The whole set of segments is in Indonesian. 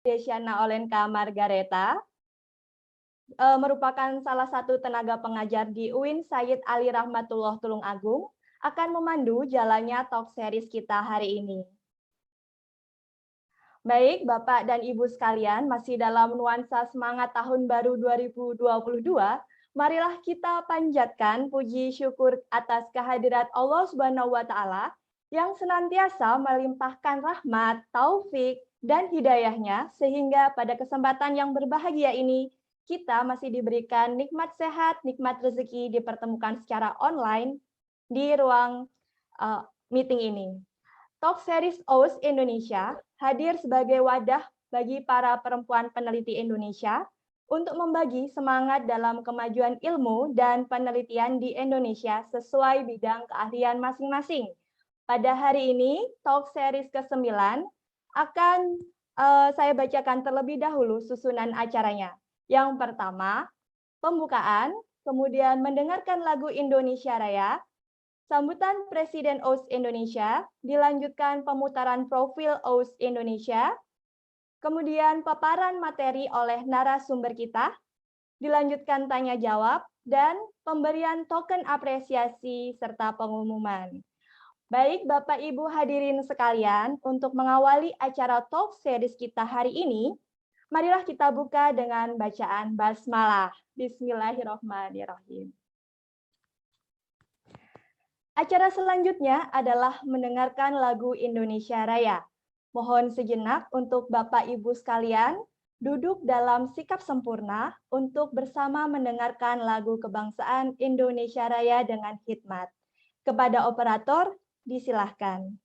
Desiana Olenka Margareta, merupakan salah satu tenaga pengajar di UIN Sayyid Ali Rahmatullah Tulungagung, akan memandu jalannya talk series kita hari ini. Baik, Bapak dan Ibu sekalian, masih dalam nuansa semangat tahun baru 2022, marilah kita panjatkan puji syukur atas kehadirat Allah Subhanahu wa taala yang senantiasa melimpahkan rahmat, taufik, dan hidayahnya sehingga pada kesempatan yang berbahagia ini kita masih diberikan nikmat sehat, nikmat rezeki dipertemukan secara online di ruang meeting ini. Talk Series OUS Indonesia hadir sebagai wadah bagi para perempuan peneliti Indonesia untuk membagi semangat dalam kemajuan ilmu dan penelitian di Indonesia sesuai bidang keahlian masing-masing. Pada hari ini, Talk Series ke-9 akan saya bacakan terlebih dahulu susunan acaranya. Yang pertama, pembukaan, kemudian mendengarkan lagu Indonesia Raya, sambutan Presiden OUS Indonesia, dilanjutkan pemutaran profil OUS Indonesia, kemudian paparan materi oleh narasumber kita, dilanjutkan tanya jawab, dan pemberian token apresiasi serta pengumuman. Baik Bapak Ibu hadirin sekalian, untuk mengawali acara talk series kita hari ini, marilah kita buka dengan bacaan basmalah. Bismillahirrahmanirrahim. Acara selanjutnya adalah mendengarkan lagu Indonesia Raya. Mohon sejenak untuk Bapak Ibu sekalian duduk dalam sikap sempurna untuk bersama mendengarkan lagu kebangsaan Indonesia Raya dengan khidmat. Kepada operator, disilahkan.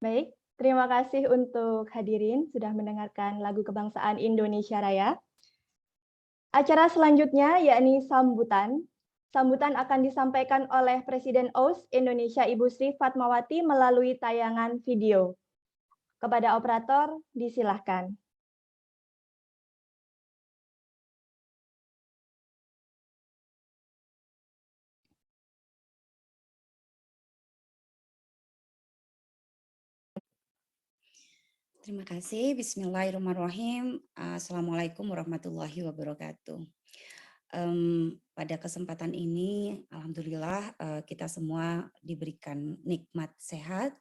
Baik, terima kasih untuk hadirin sudah mendengarkan lagu kebangsaan Indonesia Raya. Acara selanjutnya yakni sambutan. Sambutan akan disampaikan oleh Presiden OUS Indonesia Ibu Sri Fatmawati melalui tayangan video. Kepada operator, disilahkan. Terima kasih. Bismillahirrahmanirrahim. Assalamualaikum warahmatullahi wabarakatuh. Pada kesempatan ini, alhamdulillah kita semua diberikan nikmat sehat,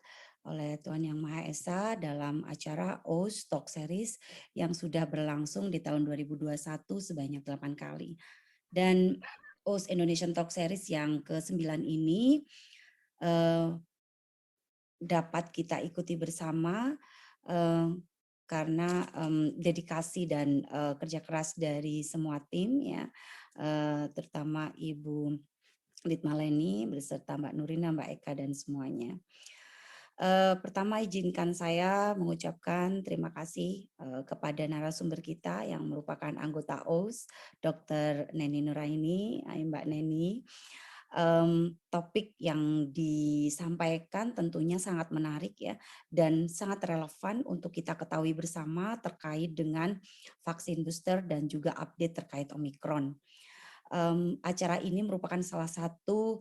oleh Tuhan Yang Maha Esa dalam acara OS Talk Series yang sudah berlangsung di tahun 2021 sebanyak 8 kali. Dan OS Indonesian Talk Series yang ke-9 ini dapat kita ikuti bersama karena dedikasi dan kerja keras dari semua tim ya, terutama Ibu Litma Leni beserta Mbak Nurina, Mbak Eka dan semuanya. Pertama izinkan saya mengucapkan terima kasih kepada narasumber kita yang merupakan anggota OS, Dr. Neni Nuraini, Mbak Neni. Topik yang disampaikan tentunya sangat menarik ya dan sangat relevan untuk kita ketahui bersama terkait dengan vaksin booster dan juga update terkait Omikron. Acara ini merupakan salah satu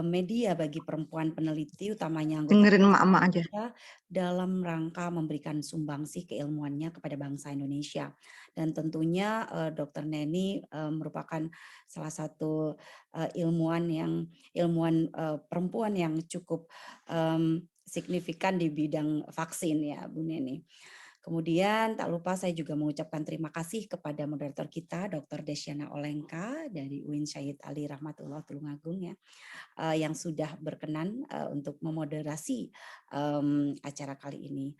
media bagi perempuan peneliti utamanya anggota dengerin emak-emak aja dalam rangka memberikan sumbangsih keilmuannya kepada bangsa Indonesia. Dan tentunya Dr. Neni merupakan salah satu ilmuwan perempuan yang cukup signifikan di bidang vaksin ya Bu Neni. Kemudian tak lupa saya juga mengucapkan terima kasih kepada moderator kita Dr. Desyana Olengka dari UIN Syahid Ali Rahmatullah Tulungagung ya, yang sudah berkenan untuk memoderasi acara kali ini.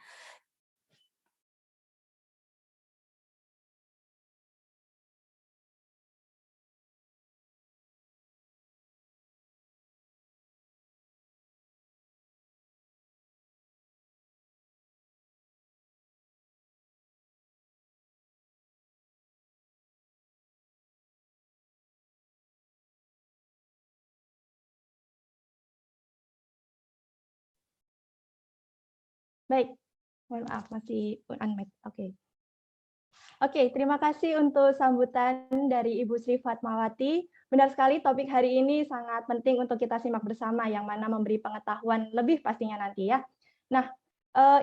Baik, mohon maaf masih unmute. Oke, terima kasih untuk sambutan dari Ibu Sri Fatmawati. Benar sekali topik hari ini sangat penting untuk kita simak bersama yang mana memberi pengetahuan lebih pastinya nanti ya. Nah,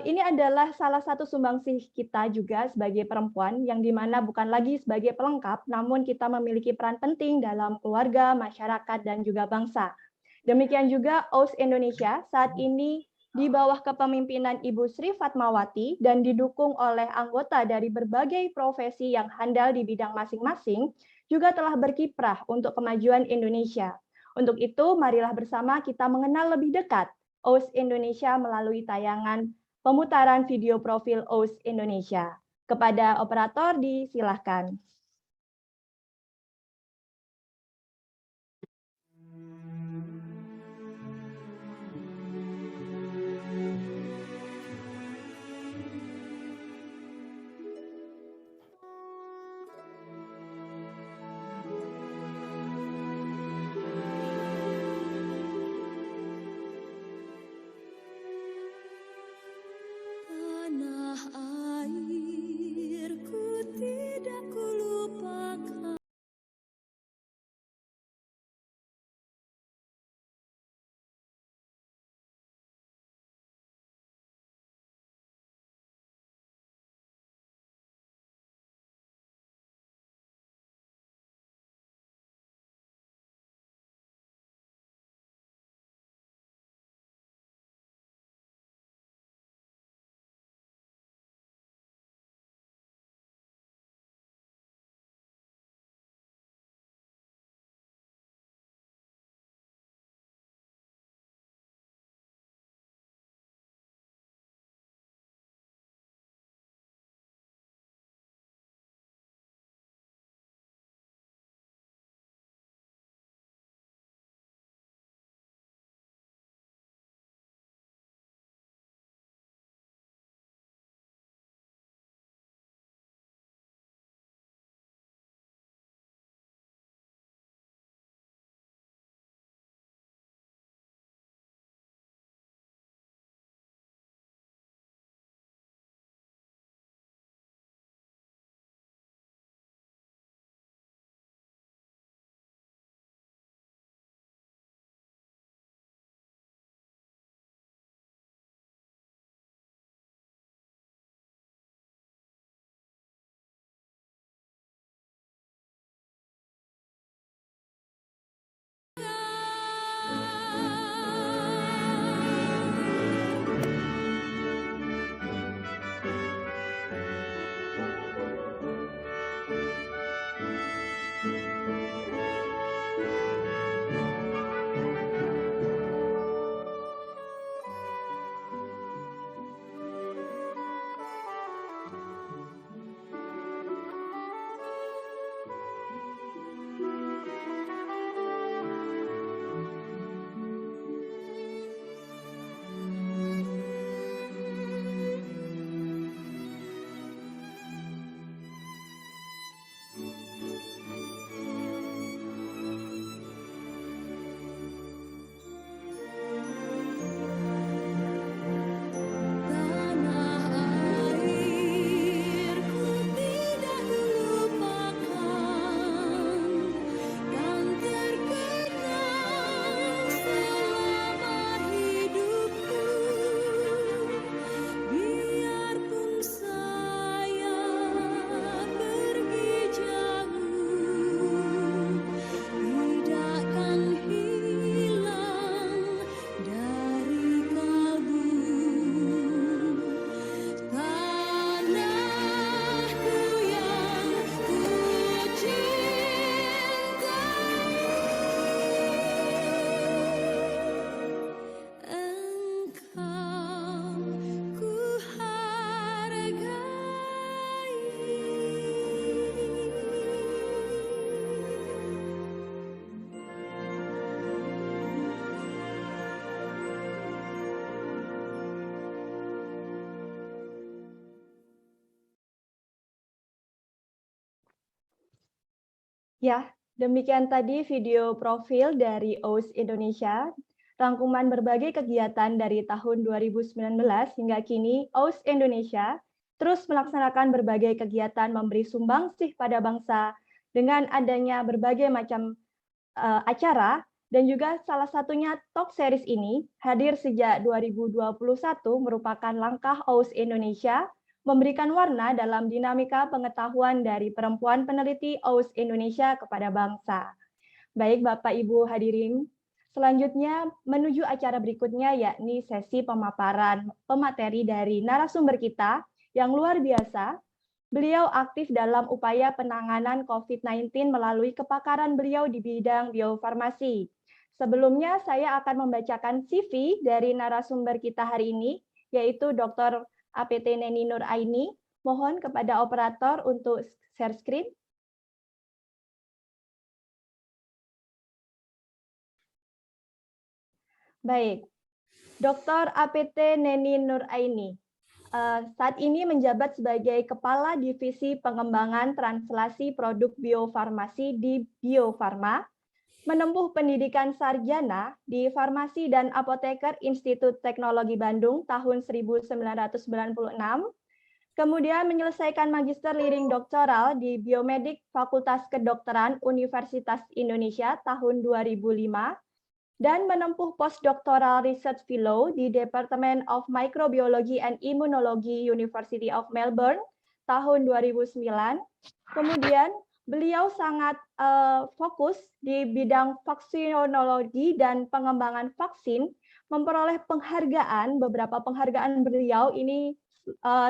ini adalah salah satu sumbangsih kita juga sebagai perempuan yang dimana bukan lagi sebagai pelengkap, namun kita memiliki peran penting dalam keluarga, masyarakat, dan juga bangsa. Demikian juga OS Indonesia saat ini di bawah kepemimpinan Ibu Sri Fatmawati dan didukung oleh anggota dari berbagai profesi yang handal di bidang masing-masing, juga telah berkiprah untuk kemajuan Indonesia. Untuk itu, marilah bersama kita mengenal lebih dekat OS Indonesia melalui tayangan pemutaran video profil OS Indonesia. Kepada operator disilahkan. Tanah airku tidak ku Ya, demikian tadi video profil dari OUS Indonesia, rangkuman berbagai kegiatan dari tahun 2019 hingga kini. OUS Indonesia terus melaksanakan berbagai kegiatan memberi sumbangsih pada bangsa dengan adanya berbagai macam acara, dan juga salah satunya Talk Series ini hadir sejak 2021 merupakan langkah OUS Indonesia memberikan warna dalam dinamika pengetahuan dari perempuan peneliti OUS Indonesia kepada bangsa. Baik Bapak Ibu hadirin, selanjutnya menuju acara berikutnya yakni sesi pemaparan pemateri dari narasumber kita yang luar biasa. Beliau aktif dalam upaya penanganan COVID-19 melalui kepakaran beliau di bidang biofarmasi. Sebelumnya saya akan membacakan CV dari narasumber kita hari ini, yaitu Dr. APT Neni Nur Aini. Mohon kepada operator untuk share screen. Baik, Dr. APT Neni Nur Aini saat ini menjabat sebagai Kepala Divisi Pengembangan Translasi Produk Biofarmasi di Bio Farma, menempuh pendidikan sarjana di Farmasi dan Apoteker Institut Teknologi Bandung tahun 1996, kemudian menyelesaikan Magister Liring Doktoral di Biomedik Fakultas Kedokteran Universitas Indonesia tahun 2005, dan menempuh postdoctoral research fellow di Department of Microbiology and Immunology University of Melbourne tahun 2009. Kemudian beliau sangat fokus di bidang vaksinologi dan pengembangan vaksin, memperoleh penghargaan, beberapa penghargaan beliau ini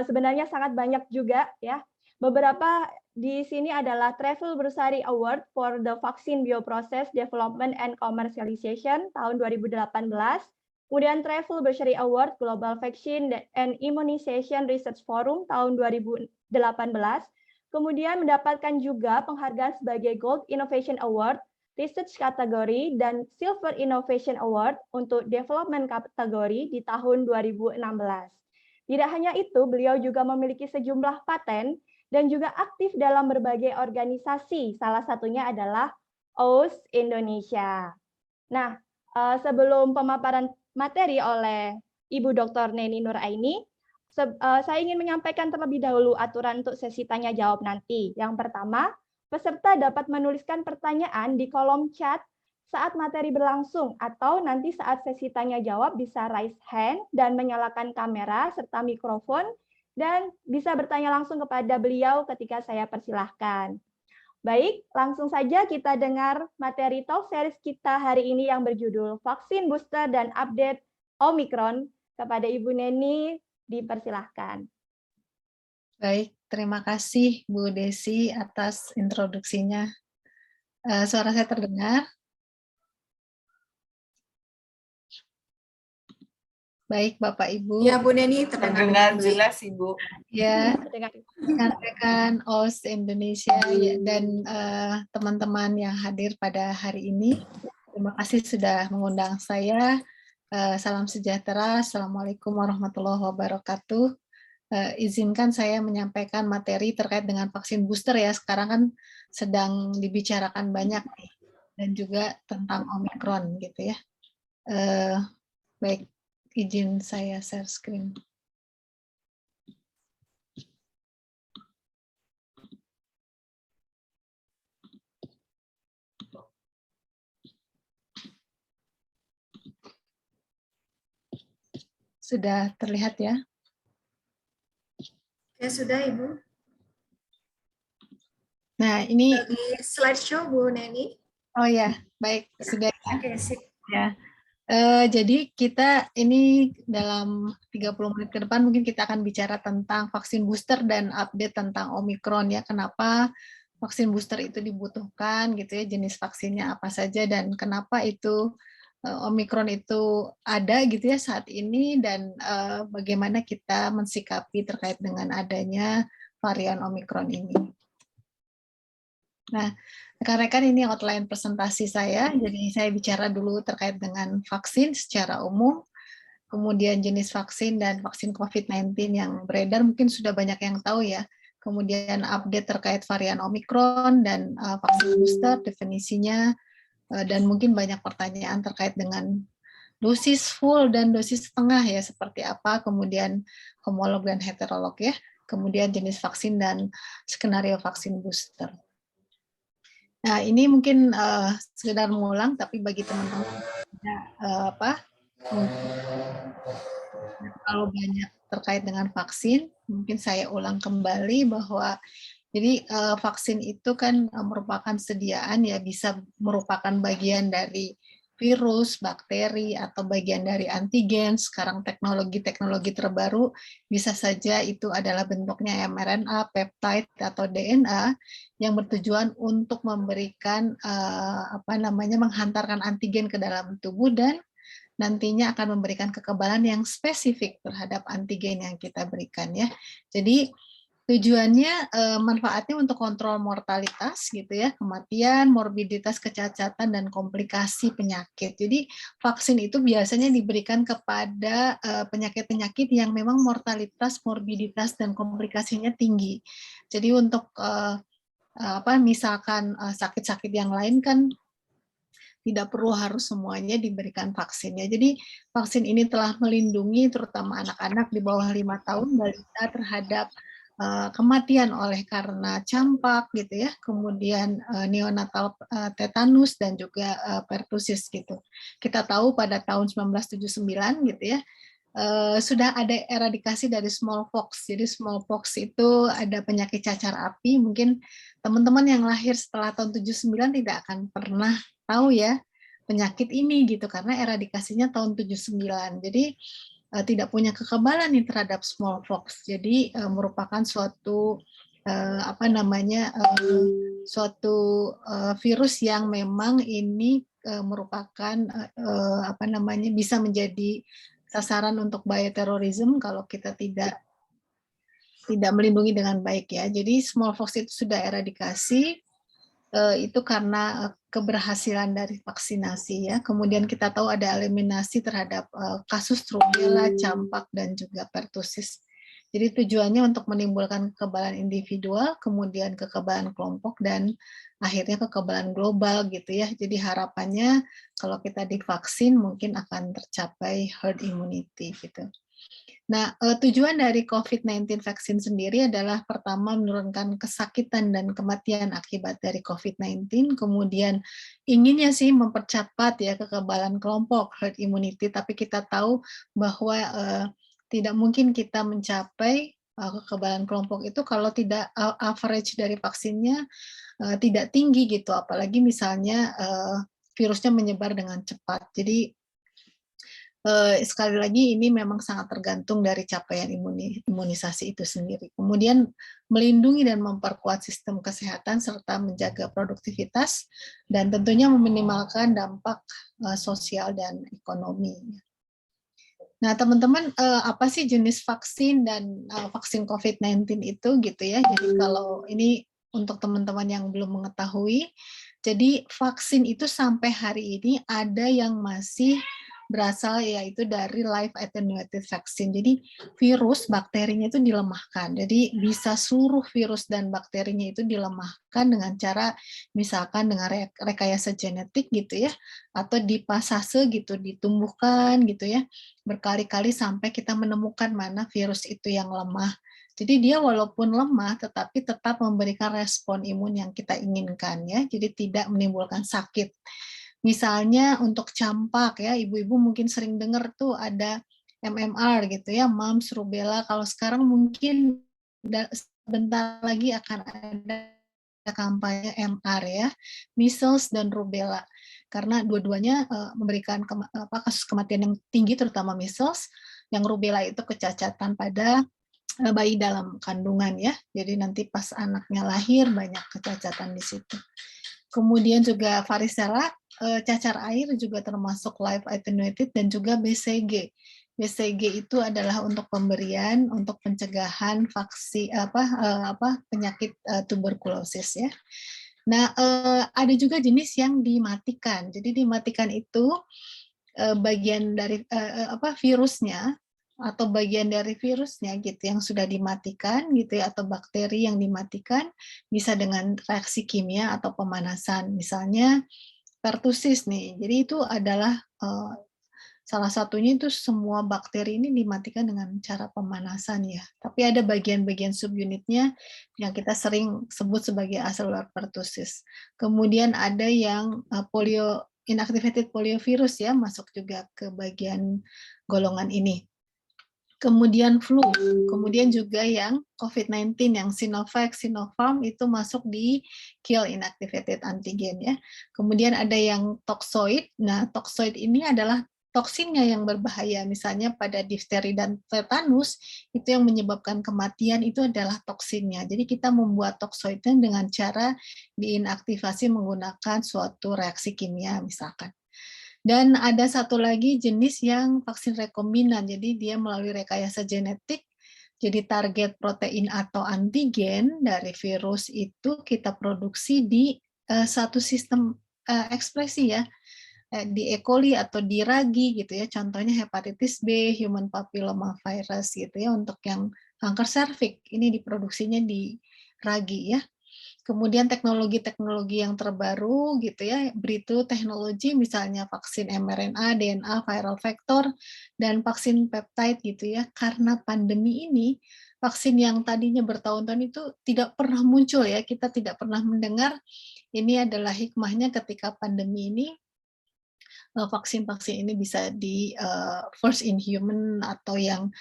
sebenarnya sangat banyak juga ya. Beberapa di sini adalah Travel Bursary Award for the Vaccine Bioprocess Development and Commercialization tahun 2018, kemudian Travel Bursary Award Global Vaccine and Immunization Research Forum tahun 2018, kemudian mendapatkan juga penghargaan sebagai Gold Innovation Award Research Category dan Silver Innovation Award untuk Development Category di tahun 2016. Tidak hanya itu, beliau juga memiliki sejumlah paten dan juga aktif dalam berbagai organisasi, salah satunya adalah OUS Indonesia. Nah, sebelum pemaparan materi oleh Ibu Dr. Neni Nur Aini, saya ingin menyampaikan terlebih dahulu aturan untuk sesi tanya-jawab nanti. Yang pertama, peserta dapat menuliskan pertanyaan di kolom chat saat materi berlangsung, atau nanti saat sesi tanya-jawab bisa raise hand dan menyalakan kamera serta mikrofon, dan bisa bertanya langsung kepada beliau ketika saya persilahkan. Baik, langsung saja kita dengar materi talk series kita hari ini yang berjudul Vaksin Booster dan Update Omikron. Kepada Ibu Neni, dipersilahkan. Baik, terima kasih Bu Desi atas introduksinya. Suara saya terdengar? Baik, Bapak Ibu. Ya, Bu Neni, terdengar jelas, Ibu. Ya, rekan-rekan OUS Indonesia dan teman-teman yang hadir pada hari ini. Terima kasih sudah mengundang saya. Salam sejahtera. Assalamualaikum warahmatullahi wabarakatuh. Izinkan saya menyampaikan materi terkait dengan vaksin booster ya. Sekarang kan sedang dibicarakan banyak nih, dan juga tentang Omikron gitu ya. Baik. Izin saya share screen. Sudah terlihat ya? Ya, sudah, Ibu. Nah, ini lagi slideshow, Bu Neni. Oh ya, baik. Sudah ya. Oke, sip. Ya. Jadi kita ini dalam 30 menit ke depan mungkin kita akan bicara tentang vaksin booster dan update tentang Omikron ya. Kenapa vaksin booster itu dibutuhkan gitu ya, jenis vaksinnya apa saja dan kenapa itu Omikron itu ada gitu ya saat ini, dan bagaimana kita mensikapi terkait dengan adanya varian Omikron ini. Nah, rekan-rekan, ini outline presentasi saya. Jadi saya bicara dulu terkait dengan vaksin secara umum, kemudian jenis vaksin dan vaksin COVID-19 yang beredar mungkin sudah banyak yang tahu ya. kemudian update terkait varian Omikron dan vaksin booster definisinya, dan mungkin banyak pertanyaan terkait dengan dosis full dan dosis setengah ya seperti apa, kemudian homolog dan heterolog ya, kemudian jenis vaksin dan skenario vaksin booster. Nah ini mungkin sekedar mengulang, tapi bagi teman-teman kalau banyak terkait dengan vaksin, mungkin saya ulang kembali bahwa jadi vaksin itu kan merupakan sediaan ya, bisa merupakan bagian dari virus, bakteri, atau bagian dari antigen. Sekarang teknologi terbaru bisa saja itu adalah bentuknya mRNA, peptide, atau DNA yang bertujuan untuk memberikan menghantarkan antigen ke dalam tubuh dan nantinya akan memberikan kekebalan yang spesifik terhadap antigen yang kita berikan ya. Jadi tujuannya manfaatnya untuk kontrol mortalitas gitu ya, kematian, morbiditas, kecacatan dan komplikasi penyakit. Jadi vaksin itu biasanya diberikan kepada penyakit-penyakit yang memang mortalitas, morbiditas dan komplikasinya tinggi. Jadi untuk misalkan sakit-sakit yang lain kan tidak perlu harus semuanya diberikan vaksinnya. Jadi vaksin ini telah melindungi terutama anak-anak di bawah 5 tahun balita terhadap kematian oleh karena campak gitu ya, kemudian neonatal tetanus dan juga pertusis gitu. Kita tahu pada tahun 1979 gitu ya, sudah ada eradikasi dari smallpox. Jadi smallpox itu ada penyakit cacar api. Mungkin teman-teman yang lahir setelah tahun 79 tidak akan pernah tahu ya penyakit ini gitu karena eradikasinya tahun 79. Jadi tidak punya kekebalan nih terhadap smallpox. Jadi merupakan suatu suatu virus yang memang ini merupakan bisa menjadi sasaran untuk bioterorisme kalau kita tidak melindungi dengan baik ya. Jadi smallpox itu sudah eradikasi itu karena keberhasilan dari vaksinasi ya. Kemudian kita tahu ada eliminasi terhadap kasus rubella, campak dan juga pertusis. Jadi tujuannya untuk menimbulkan kekebalan individual, kemudian kekebalan kelompok dan akhirnya kekebalan global gitu ya. Jadi harapannya kalau kita divaksin mungkin akan tercapai herd immunity gitu. Nah, tujuan dari COVID-19 vaksin sendiri adalah pertama menurunkan kesakitan dan kematian akibat dari COVID-19, kemudian inginnya sih mempercepat ya kekebalan kelompok herd immunity, tapi kita tahu bahwa tidak mungkin kita mencapai kekebalan kelompok itu kalau tidak average dari vaksinnya tidak tinggi gitu, apalagi misalnya virusnya menyebar dengan cepat. Jadi sekali lagi ini memang sangat tergantung dari capaian imunisasi itu sendiri. Kemudian melindungi dan memperkuat sistem kesehatan serta menjaga produktivitas dan tentunya meminimalkan dampak sosial dan ekonomi. Nah, teman-teman, apa sih jenis vaksin dan vaksin COVID-19 itu gitu ya. Jadi kalau ini untuk teman-teman yang belum mengetahui, jadi vaksin itu sampai hari ini ada yang masih berasal yaitu dari live attenuated vaccine. Jadi virus bakterinya itu dilemahkan. Jadi bisa seluruh virus dan bakterinya itu dilemahkan dengan cara misalkan dengan rekayasa genetik gitu ya, atau dipasase gitu, ditumbuhkan gitu ya, berkali-kali sampai kita menemukan mana virus itu yang lemah. Jadi dia walaupun lemah tetapi tetap memberikan respon imun yang kita inginkan ya. Jadi tidak menimbulkan sakit. Misalnya untuk campak ya, ibu-ibu mungkin sering dengar tuh ada MMR gitu ya, mumps, rubella. Kalau sekarang mungkin sebentar lagi akan ada kampanye MR ya, measles dan rubella. Karena dua-duanya memberikan kasus kematian yang tinggi, terutama measles, yang rubella itu kecacatan pada bayi dalam kandungan ya. Jadi nanti pas anaknya lahir banyak kecacatan di situ. Kemudian juga varicella, cacar air juga termasuk live attenuated dan juga BCG. BCG itu adalah untuk pemberian untuk pencegahan vaksin penyakit tuberkulosis ya. Nah, ada juga jenis yang dimatikan. Jadi dimatikan itu bagian dari virusnya atau bagian dari virusnya gitu yang sudah dimatikan gitu ya, atau bakteri yang dimatikan bisa dengan reaksi kimia atau pemanasan. Misalnya pertusis nih. Jadi itu adalah salah satunya itu semua bakteri ini dimatikan dengan cara pemanasan ya. Tapi ada bagian-bagian subunitnya yang kita sering sebut sebagai acellular pertussis. Kemudian ada yang inactivated poliovirus ya, masuk juga ke bagian golongan ini. Kemudian flu, kemudian juga yang COVID-19 yang Sinovac, Sinopharm itu masuk di kill inactivated antigen ya. Kemudian ada yang toxoid. Nah, toxoid ini adalah toksinnya yang berbahaya. Misalnya pada difteri dan tetanus itu yang menyebabkan kematian itu adalah toksinnya. Jadi kita membuat toxoidnya dengan cara diinaktivasi menggunakan suatu reaksi kimia misalkan. Dan ada satu lagi jenis yang vaksin rekombinan, jadi dia melalui rekayasa genetik, jadi target protein atau antigen dari virus itu kita produksi di satu sistem ekspresi ya, di E. coli atau di ragi gitu ya, contohnya hepatitis B, human papilloma virus gitu ya, untuk yang kanker serviks, ini diproduksinya di ragi ya. Kemudian teknologi-teknologi yang terbaru gitu ya, breakthrough teknologi misalnya vaksin mRNA, DNA, viral vector, dan vaksin peptide gitu ya. Karena pandemi ini, vaksin yang tadinya bertahun-tahun itu tidak pernah muncul ya, kita tidak pernah mendengar. Ini adalah hikmahnya ketika pandemi ini, vaksin-vaksin ini bisa di first in human atau yang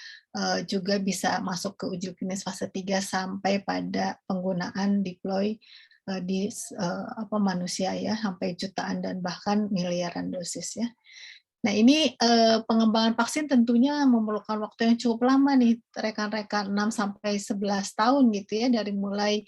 juga bisa masuk ke uji klinis fase 3 sampai pada penggunaan deploy di manusia ya, sampai jutaan dan bahkan miliaran dosis ya. Nah, ini pengembangan vaksin tentunya memerlukan waktu yang cukup lama nih, rekan-rekan 6 sampai 11 tahun gitu ya, dari mulai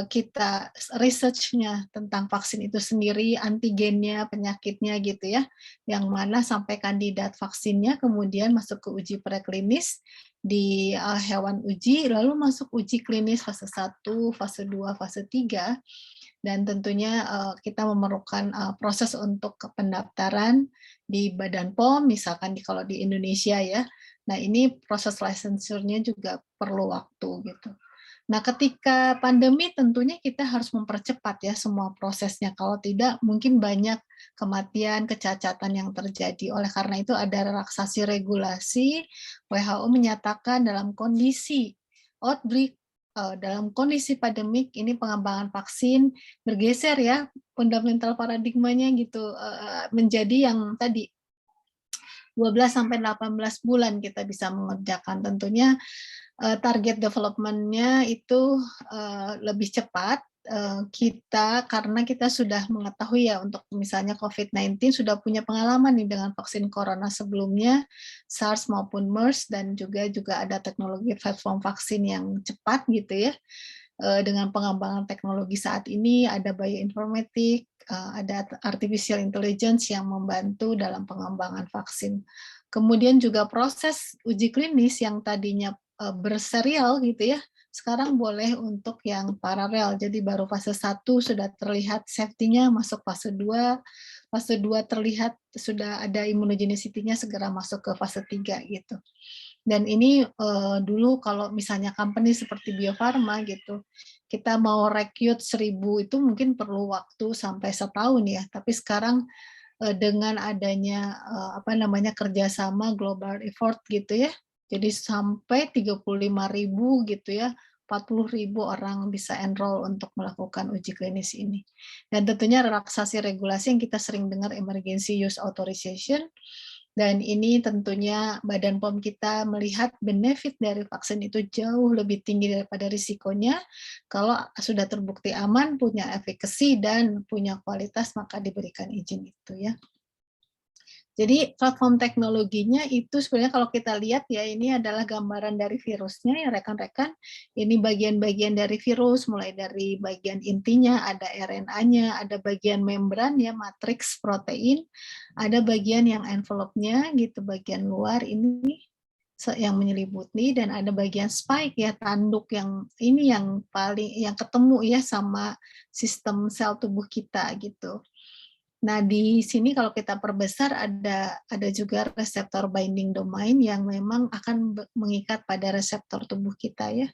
kita research-nya tentang vaksin itu sendiri, antigennya, penyakitnya gitu ya, yang mana sampai kandidat vaksinnya kemudian masuk ke uji preklinis di hewan uji, lalu masuk uji klinis fase 1, fase 2, fase 3, dan tentunya kita memerlukan proses untuk pendaftaran di Badan POM, misalkan kalau di Indonesia ya. Nah, ini proses licensure-nya juga perlu waktu gitu. Nah, ketika pandemi tentunya kita harus mempercepat ya semua prosesnya. Kalau tidak, mungkin banyak kematian, kecacatan yang terjadi. Oleh karena itu ada relaksasi regulasi. WHO menyatakan dalam kondisi outbreak, dalam kondisi pandemik ini pengembangan vaksin bergeser ya fundamental paradigmanya gitu, menjadi yang tadi 12 sampai 18 bulan kita bisa mengerjakan. Tentunya target development-nya itu lebih cepat kita karena kita sudah mengetahui ya untuk misalnya COVID-19 sudah punya pengalaman nih dengan vaksin corona sebelumnya, SARS maupun MERS, dan juga ada teknologi platform vaksin yang cepat gitu ya. Dengan pengembangan teknologi saat ini ada bioinformatik, ada artificial intelligence yang membantu dalam pengembangan vaksin. Kemudian juga proses uji klinis yang tadinya berserial gitu ya, sekarang boleh untuk yang paralel. Jadi baru fase 1 sudah terlihat safety-nya, masuk fase 2 terlihat sudah ada immunogenicity-nya, segera masuk ke fase 3 gitu. Dan ini dulu kalau misalnya company seperti Bio Farma gitu, kita mau rekrut 1000 itu mungkin perlu waktu sampai setahun ya. Tapi sekarang dengan adanya kerjasama global effort gitu ya, jadi sampai 35.000 gitu ya, 40.000 orang bisa enroll untuk melakukan uji klinis ini. Dan tentunya relaksasi regulasi yang kita sering dengar emergency use authorization. Dan ini tentunya Badan POM kita melihat benefit dari vaksin itu jauh lebih tinggi daripada risikonya. Kalau sudah terbukti aman, punya efekasi, dan punya kualitas, maka diberikan izin itu ya. Jadi platform teknologinya itu sebenarnya kalau kita lihat ya, ini adalah gambaran dari virusnya ya rekan-rekan. Ini bagian-bagian dari virus, mulai dari bagian intinya, ada RNA-nya, ada bagian membran ya, matriks protein, ada bagian yang envelope-nya gitu, bagian luar ini yang menyelimuti, dan ada bagian spike ya, tanduk yang ini yang paling yang ketemu ya sama sistem sel tubuh kita gitu. Nah, di sini kalau kita perbesar ada juga reseptor binding domain yang memang akan mengikat pada reseptor tubuh kita ya,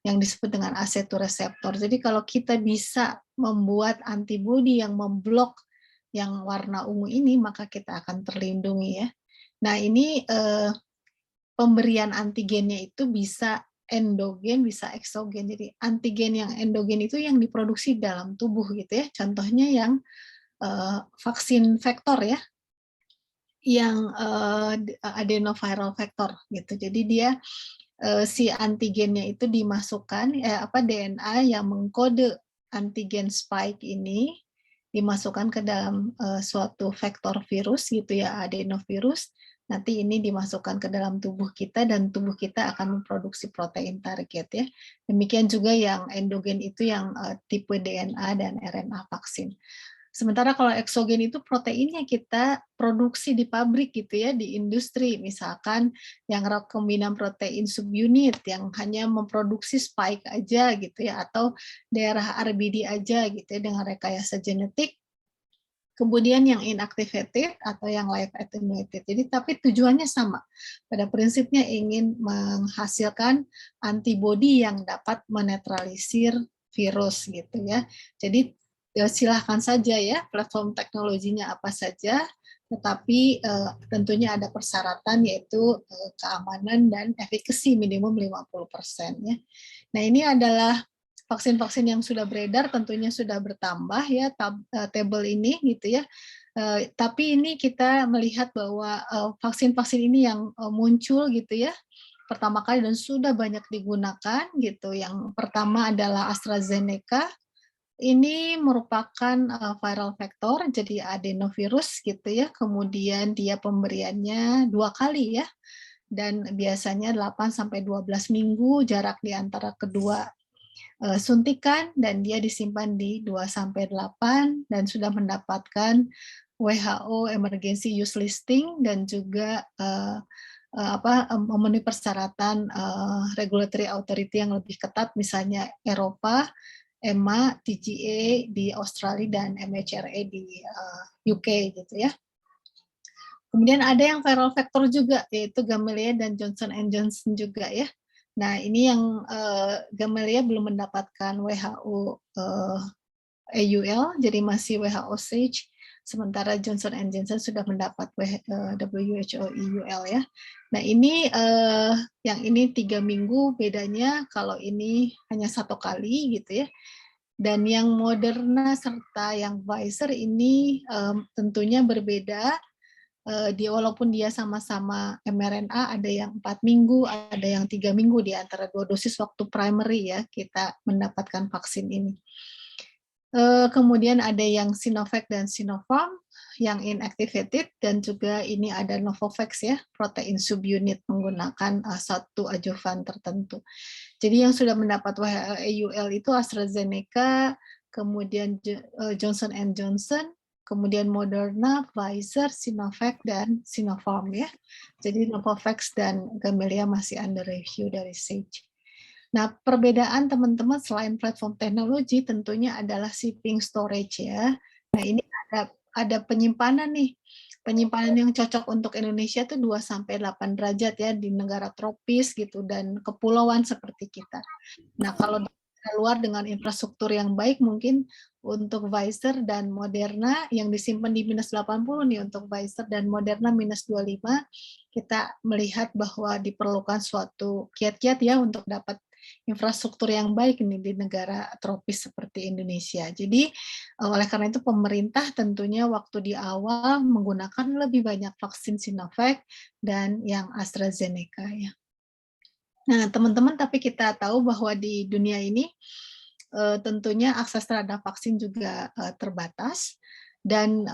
yang disebut dengan acetoreseptor. Jadi kalau kita bisa membuat antibodi yang memblok yang warna ungu ini, maka kita akan terlindungi ya. Nah, ini pemberian antigennya itu bisa endogen, bisa eksogen. Jadi antigen yang endogen itu yang diproduksi dalam tubuh gitu ya. Contohnya yang vaksin vektor ya, yang adenoviral vector gitu. Jadi dia si antigennya itu dimasukkan DNA yang mengkode antigen spike ini dimasukkan ke dalam suatu vektor virus gitu ya, adenovirus. Nanti ini dimasukkan ke dalam tubuh kita dan tubuh kita akan memproduksi protein target ya. Demikian juga yang endogen itu yang tipe DNA dan RNA vaksin. Sementara kalau eksogen itu proteinnya kita produksi di pabrik gitu ya, di industri. Misalkan yang rekombinan protein subunit yang hanya memproduksi spike aja gitu ya, atau daerah RBD aja gitu ya dengan rekayasa genetik. Kemudian yang inactivated atau yang live attenuated. Jadi tapi tujuannya sama. Pada prinsipnya ingin menghasilkan antibodi yang dapat menetralisir virus gitu ya. Jadi silahkan saja ya platform teknologinya apa saja, tetapi tentunya ada persyaratan yaitu keamanan dan efikasi minimum 50% ya. Nah, ini adalah vaksin-vaksin yang sudah beredar, tentunya sudah bertambah ya tabel ini gitu ya. Tapi ini kita melihat bahwa vaksin-vaksin ini yang muncul gitu ya pertama kali dan sudah banyak digunakan gitu. Yang pertama adalah AstraZeneca. Ini merupakan viral vector, jadi adenovirus gitu ya. Kemudian dia pemberiannya 2 kali ya. Dan biasanya 8 sampai 12 minggu jarak di antara kedua suntikan, dan dia disimpan di 2 sampai 8 dan sudah mendapatkan WHO Emergency Use Listing dan juga memenuhi persyaratan regulatory authority yang lebih ketat, misalnya Eropa, EMA, TGA di Australia, dan MHRA di UK gitu ya. Kemudian ada yang viral vector juga, yaitu Gamaleya dan Johnson & Johnson juga ya. Nah, ini yang Gamaleya belum mendapatkan WHO AUL, jadi masih WHO SAGE, sementara Johnson & Johnson sudah mendapat WHO EUL ya. Nah, ini yang ini 3 minggu bedanya, kalau ini hanya 1 kali gitu ya. Dan yang Moderna serta yang Pfizer ini tentunya berbeda. Walaupun dia sama-sama mRNA, ada yang 4 minggu, ada yang 3 minggu di antara 2 dosis waktu primary ya kita mendapatkan vaksin ini. Kemudian ada yang Sinovac dan Sinopharm yang inactivated, dan juga ini ada Novavax ya, protein subunit menggunakan satu adjuvan tertentu. Jadi yang sudah mendapat AUL itu AstraZeneca, kemudian Johnson & Johnson, kemudian Moderna, Pfizer, Sinovac, dan Sinopharm ya. Jadi Novavax dan Gamaleya masih under review dari SAGE. Nah, perbedaan teman-teman selain platform teknologi tentunya adalah shipping storage ya. Nah, ini ada penyimpanan nih. Penyimpanan yang cocok untuk Indonesia itu 2 sampai 8 derajat ya di negara tropis gitu dan kepulauan seperti kita. Nah, kalau di luar dengan infrastruktur yang baik, mungkin untuk Pfizer dan Moderna yang disimpan di -80 nih untuk Pfizer dan Moderna -25, kita melihat bahwa diperlukan suatu kiat-kiat ya untuk dapat infrastruktur yang baik ini di negara tropis seperti Indonesia. Jadi oleh karena itu pemerintah tentunya waktu di awal menggunakan lebih banyak vaksin Sinovac dan yang AstraZeneca ya. Nah, teman-teman, tapi kita tahu bahwa di dunia ini tentunya akses terhadap vaksin juga terbatas, dan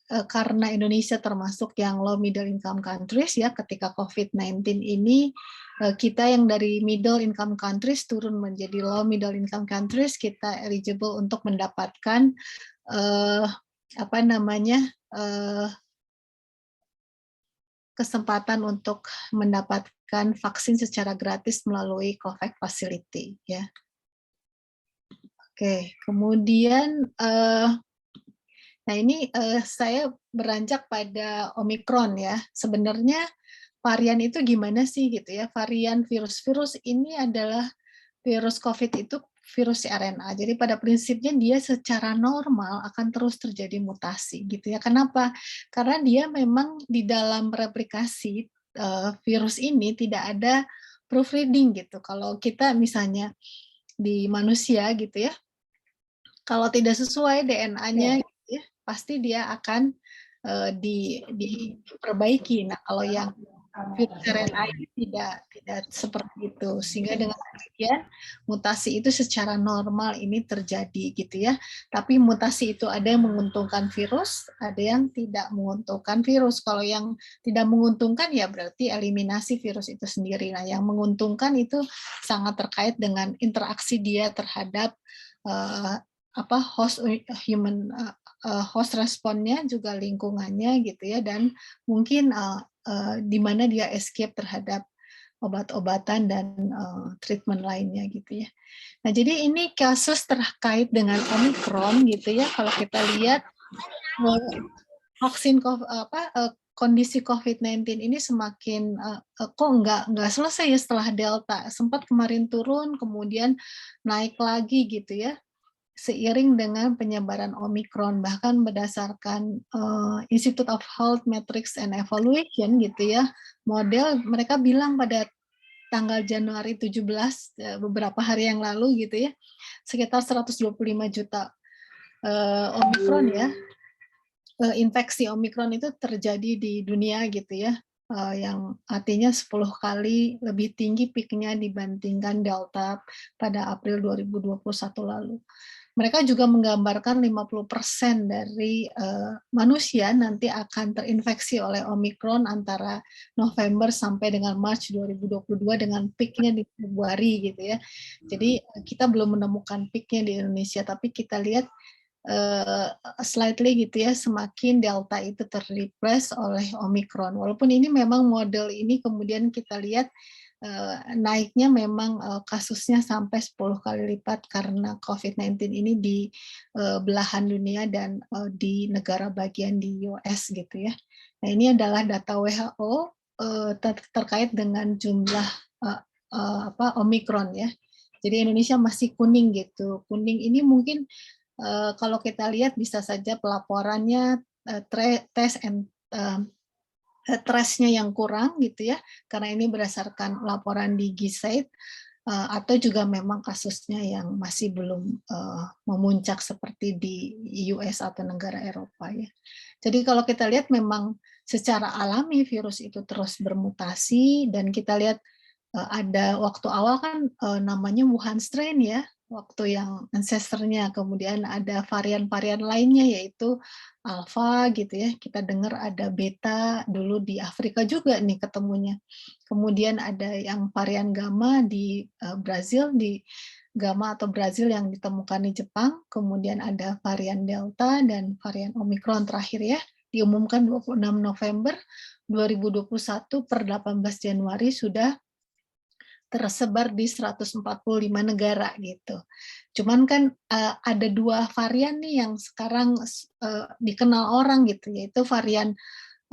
karena Indonesia termasuk yang low middle income countries ya, ketika COVID-19 ini kita yang dari middle income countries turun menjadi low middle income countries, kita eligible untuk mendapatkan kesempatan untuk mendapatkan vaksin secara gratis melalui COVAX Facility ya. Oke, kemudian Nah, ini saya beranjak pada Omikron ya. Sebenarnya varian itu gimana sih gitu ya? Varian virus ini adalah virus COVID itu virus RNA. Jadi pada prinsipnya dia secara normal akan terus terjadi mutasi gitu ya. Kenapa? Karena dia memang di dalam replikasi virus ini tidak ada proofreading gitu. Kalau kita misalnya di manusia gitu ya, kalau tidak sesuai DNA-nya gitu ya, pasti dia akan diperbaiki. Nah, kalau yang virus RNA ini tidak seperti itu, sehingga dengan demikian mutasi itu secara normal ini terjadi gitu ya. Tapi mutasi itu ada yang menguntungkan virus, ada yang tidak menguntungkan virus. Kalau yang tidak menguntungkan ya berarti eliminasi virus itu sendiri. Nah, yang menguntungkan itu sangat terkait dengan interaksi dia terhadap host human host responnya, juga lingkungannya gitu ya, dan mungkin di mana dia escape terhadap obat-obatan dan treatment lainnya gitu ya. Nah, jadi ini kasus terkait dengan Omikron gitu ya. Kalau kita lihat vaksin kondisi COVID-19 ini semakin kok nggak selesai ya setelah Delta. Sempat kemarin turun, kemudian naik lagi gitu ya, seiring dengan penyebaran Omikron. Bahkan berdasarkan Institute of Health Metrics and Evaluation gitu ya, model mereka bilang pada tanggal Januari 17 beberapa hari yang lalu gitu ya, sekitar 125 juta Omikron ya, infeksi Omikron itu terjadi di dunia gitu ya, yang artinya 10 kali lebih tinggi peak-nya dibandingkan Delta pada April 2021 lalu. Mereka juga menggambarkan 50% dari manusia nanti akan terinfeksi oleh Omikron antara November sampai dengan Maret 2022 dengan peak-nya di Februari gitu ya. Jadi kita belum menemukan peak-nya di Indonesia, tapi kita lihat slightly gitu ya, semakin Delta itu terreplace oleh Omikron. Walaupun ini memang model ini kemudian kita lihat naiknya memang kasusnya sampai 10 kali lipat karena COVID-19 ini di belahan dunia dan di negara bagian di US gitu ya. Nah, ini adalah data WHO terkait dengan jumlah Omikron ya. Jadi Indonesia masih kuning gitu. Kuning ini mungkin kalau kita lihat bisa saja pelaporannya tes and trace-nya yang kurang gitu ya, karena ini berdasarkan laporan di GISAID, atau juga memang kasusnya yang masih belum memuncak seperti di US atau negara Eropa ya. Jadi kalau kita lihat memang secara alami virus itu terus bermutasi, dan kita lihat ada waktu awal kan namanya Wuhan strain ya, waktu yang ancestor-nya, kemudian ada varian-varian lainnya yaitu alpha gitu ya, kita dengar ada beta dulu di Afrika juga nih ketemunya, kemudian ada yang varian gamma di Brazil, di gamma atau Brazil yang ditemukan di Jepang, kemudian ada varian delta dan varian omikron terakhir ya, diumumkan 26 November 2021 per 18 Januari sudah tersebar di 145 negara gitu. Cuman kan ada 2 varian nih yang sekarang dikenal orang gitu, yaitu varian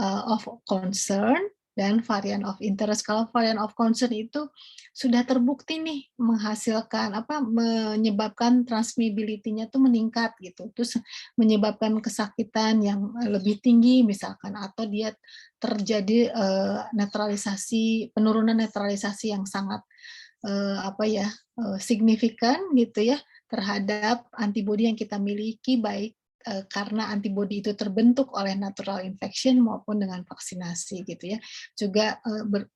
of concern dan varian of interest. Kalau varian of concern itu sudah terbukti nih menghasilkan menyebabkan transmissibility-nya tuh meningkat gitu. Terus menyebabkan kesakitan yang lebih tinggi misalkan, atau dia terjadi penurunan netralisasi yang sangat signifikan gitu ya terhadap antibodi yang kita miliki, baik karena antibodi itu terbentuk oleh natural infection maupun dengan vaksinasi gitu ya. Juga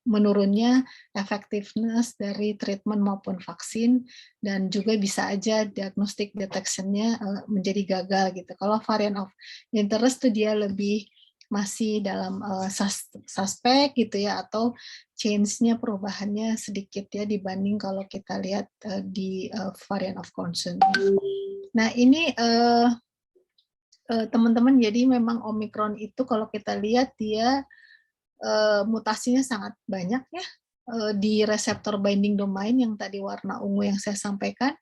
menurunnya effectiveness dari treatment maupun vaksin, dan juga bisa aja diagnostic detection-nya menjadi gagal gitu. Kalau varian of interest itu dia lebih masih dalam suspek gitu ya, atau change-nya perubahannya sedikit ya dibanding kalau kita lihat di varian of concern. Nah, ini teman-teman, jadi memang Omikron itu kalau kita lihat dia mutasinya sangat banyak ya di reseptor binding domain yang tadi warna ungu yang saya sampaikan.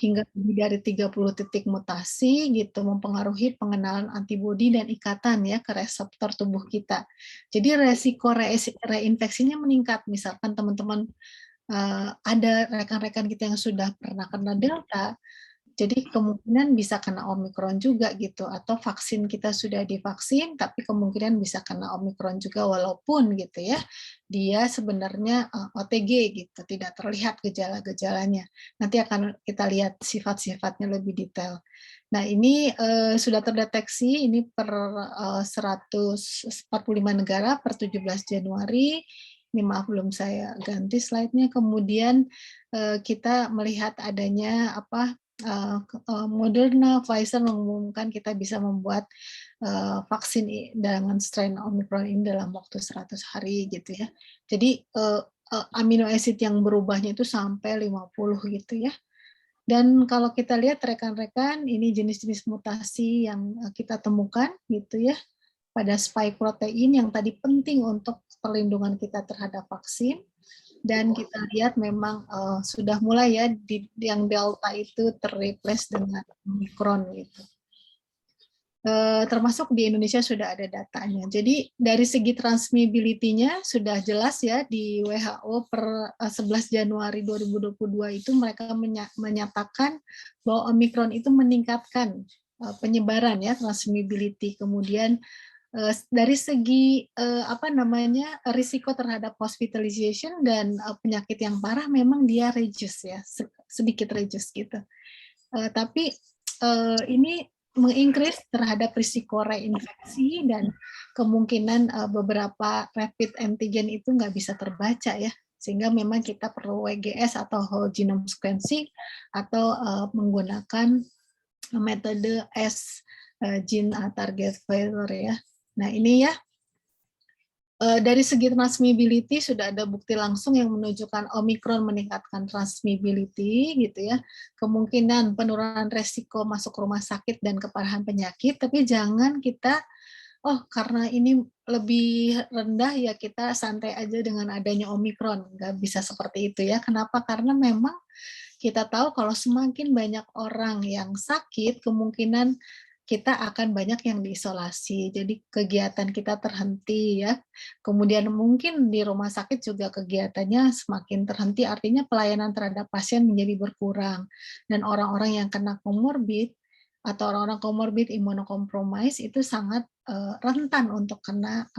hingga lebih dari 30 titik mutasi gitu, mempengaruhi pengenalan antibodi dan ikatan ya ke reseptor tubuh kita. Jadi resiko reinfeksinya meningkat. Misalkan teman-teman ada rekan-rekan kita yang sudah pernah kena Delta, jadi kemungkinan bisa kena Omikron juga gitu, atau vaksin kita sudah divaksin, tapi kemungkinan bisa kena Omikron juga walaupun gitu ya, dia sebenarnya OTG gitu, tidak terlihat gejala-gejalanya. Nanti akan kita lihat sifat-sifatnya lebih detail. Nah ini sudah terdeteksi, ini per 145 negara per 17 Januari, ini maaf belum saya ganti slide-nya, kemudian kita melihat adanya Moderna, Pfizer mengumumkan kita bisa membuat vaksin dengan strain Omicron ini dalam waktu 100 hari gitu ya. Jadi amino acid yang berubahnya itu sampai 50 gitu ya. Dan kalau kita lihat rekan-rekan, ini jenis-jenis mutasi yang kita temukan gitu ya pada spike protein yang tadi penting untuk perlindungan kita terhadap vaksin. Dan kita lihat memang sudah mulai ya yang Delta itu terreplace dengan Omicron gitu. Termasuk di Indonesia sudah ada datanya. Jadi dari segi transmissibility-nya sudah jelas ya di WHO per 11 Januari 2022 itu mereka menyatakan bahwa Omicron itu meningkatkan penyebaran ya transmissibility. Kemudian dari segi risiko terhadap hospitalization dan penyakit yang parah memang dia reduce ya, sedikit reduce gitu. Tapi ini mengincrease terhadap risiko reinfeksi dan kemungkinan beberapa rapid antigen itu nggak bisa terbaca ya, sehingga memang kita perlu WGS atau whole genome sequencing atau menggunakan metode S gene target failure ya. Nah ini ya, dari segi transmissibility sudah ada bukti langsung yang menunjukkan Omicron meningkatkan transmissibility gitu ya. Kemungkinan penurunan resiko masuk rumah sakit dan keparahan penyakit, tapi jangan kita, karena ini lebih rendah ya kita santai aja dengan adanya Omicron. Nggak bisa seperti itu ya. Kenapa? Karena memang kita tahu kalau semakin banyak orang yang sakit, kemungkinan kita akan banyak yang diisolasi, jadi kegiatan kita terhenti ya. Kemudian mungkin di rumah sakit juga kegiatannya semakin terhenti, artinya pelayanan terhadap pasien menjadi berkurang. Dan orang-orang yang kena komorbid atau orang-orang komorbid imunokompromis itu sangat rentan untuk kena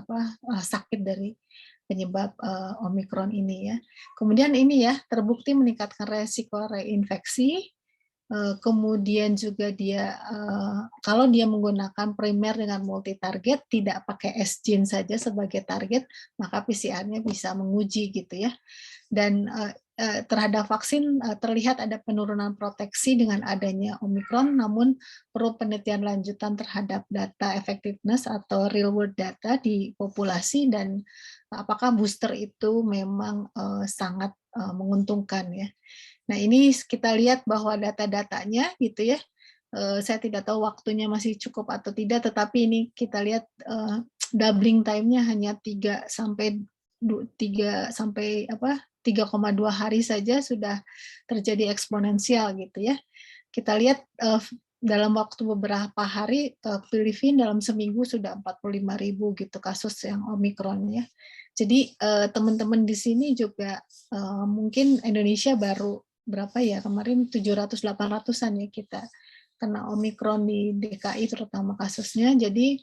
sakit dari penyebab Omicron ini ya. Kemudian ini ya terbukti meningkatkan resiko reinfeksi. Kemudian juga dia kalau dia menggunakan primer dengan multi target, tidak pakai S-gene saja sebagai target, maka PCR-nya bisa menguji gitu ya. Dan terhadap vaksin terlihat ada penurunan proteksi dengan adanya Omicron, namun perlu penelitian lanjutan terhadap data effectiveness atau real world data di populasi dan apakah booster itu memang sangat menguntungkan ya. Nah ini kita lihat bahwa data-datanya gitu ya, saya tidak tahu waktunya masih cukup atau tidak, tetapi ini kita lihat doubling time-nya hanya 3 sampai 3,2 hari saja sudah terjadi eksponensial gitu ya. Kita lihat dalam waktu beberapa hari Filipina dalam seminggu sudah 45.000 gitu kasus yang Omicron ya. Jadi teman-teman di sini juga mungkin Indonesia baru berapa ya kemarin 700-800-an ya kita kena Omicron di DKI terutama kasusnya. Jadi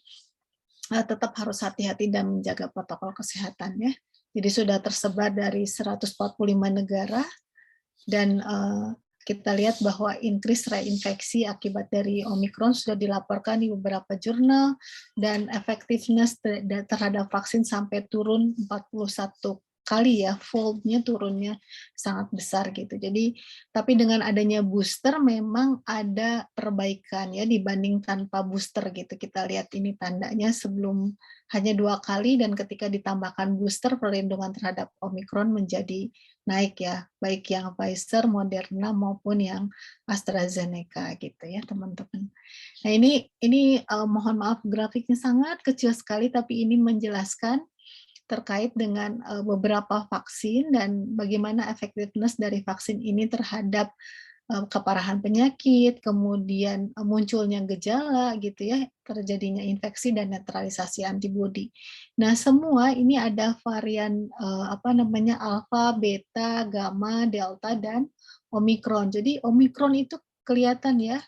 tetap harus hati-hati dan menjaga protokol kesehatan ya. Jadi sudah tersebar dari 145 negara dan kita lihat bahwa increase reinfeksi akibat dari Omicron sudah dilaporkan di beberapa jurnal dan effectiveness terhadap vaksin sampai turun 41 kali ya, fold-nya turunnya sangat besar gitu. Jadi tapi dengan adanya booster memang ada perbaikan ya dibanding tanpa booster gitu. Kita lihat ini tandanya sebelum hanya 2 kali dan ketika ditambahkan booster perlindungan terhadap Omicron menjadi naik ya, baik yang Pfizer, Moderna maupun yang AstraZeneca gitu ya teman-teman. Nah ini mohon maaf grafiknya sangat kecil sekali tapi ini menjelaskan terkait dengan beberapa vaksin dan bagaimana effectiveness dari vaksin ini terhadap keparahan penyakit, kemudian munculnya gejala gitu ya, terjadinya infeksi dan netralisasi antibodi. Nah, semua ini ada varian alfa, beta, gamma, delta dan omikron. Jadi omikron itu kelihatan ya,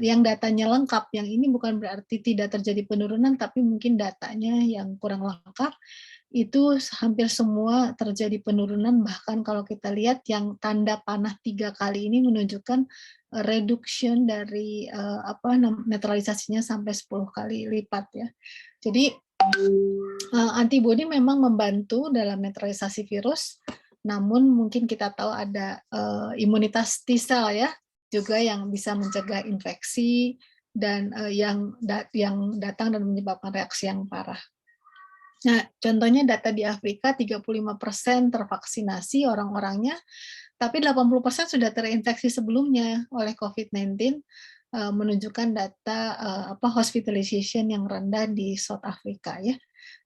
yang datanya lengkap. Yang ini bukan berarti tidak terjadi penurunan, tapi mungkin datanya yang kurang lengkap. Itu hampir semua terjadi penurunan, bahkan kalau kita lihat yang tanda panah 3 kali ini menunjukkan reduction dari netralisasinya sampai 10 kali lipat ya. Jadi antibodi memang membantu dalam netralisasi virus, namun mungkin kita tahu ada imunitas T-sel ya, juga yang bisa mencegah infeksi dan yang datang dan menyebabkan reaksi yang parah. Nah, contohnya data di Afrika 35% tervaksinasi orang-orangnya, tapi 80% sudah terinfeksi sebelumnya oleh COVID-19, menunjukkan data hospitalization yang rendah di South Africa ya.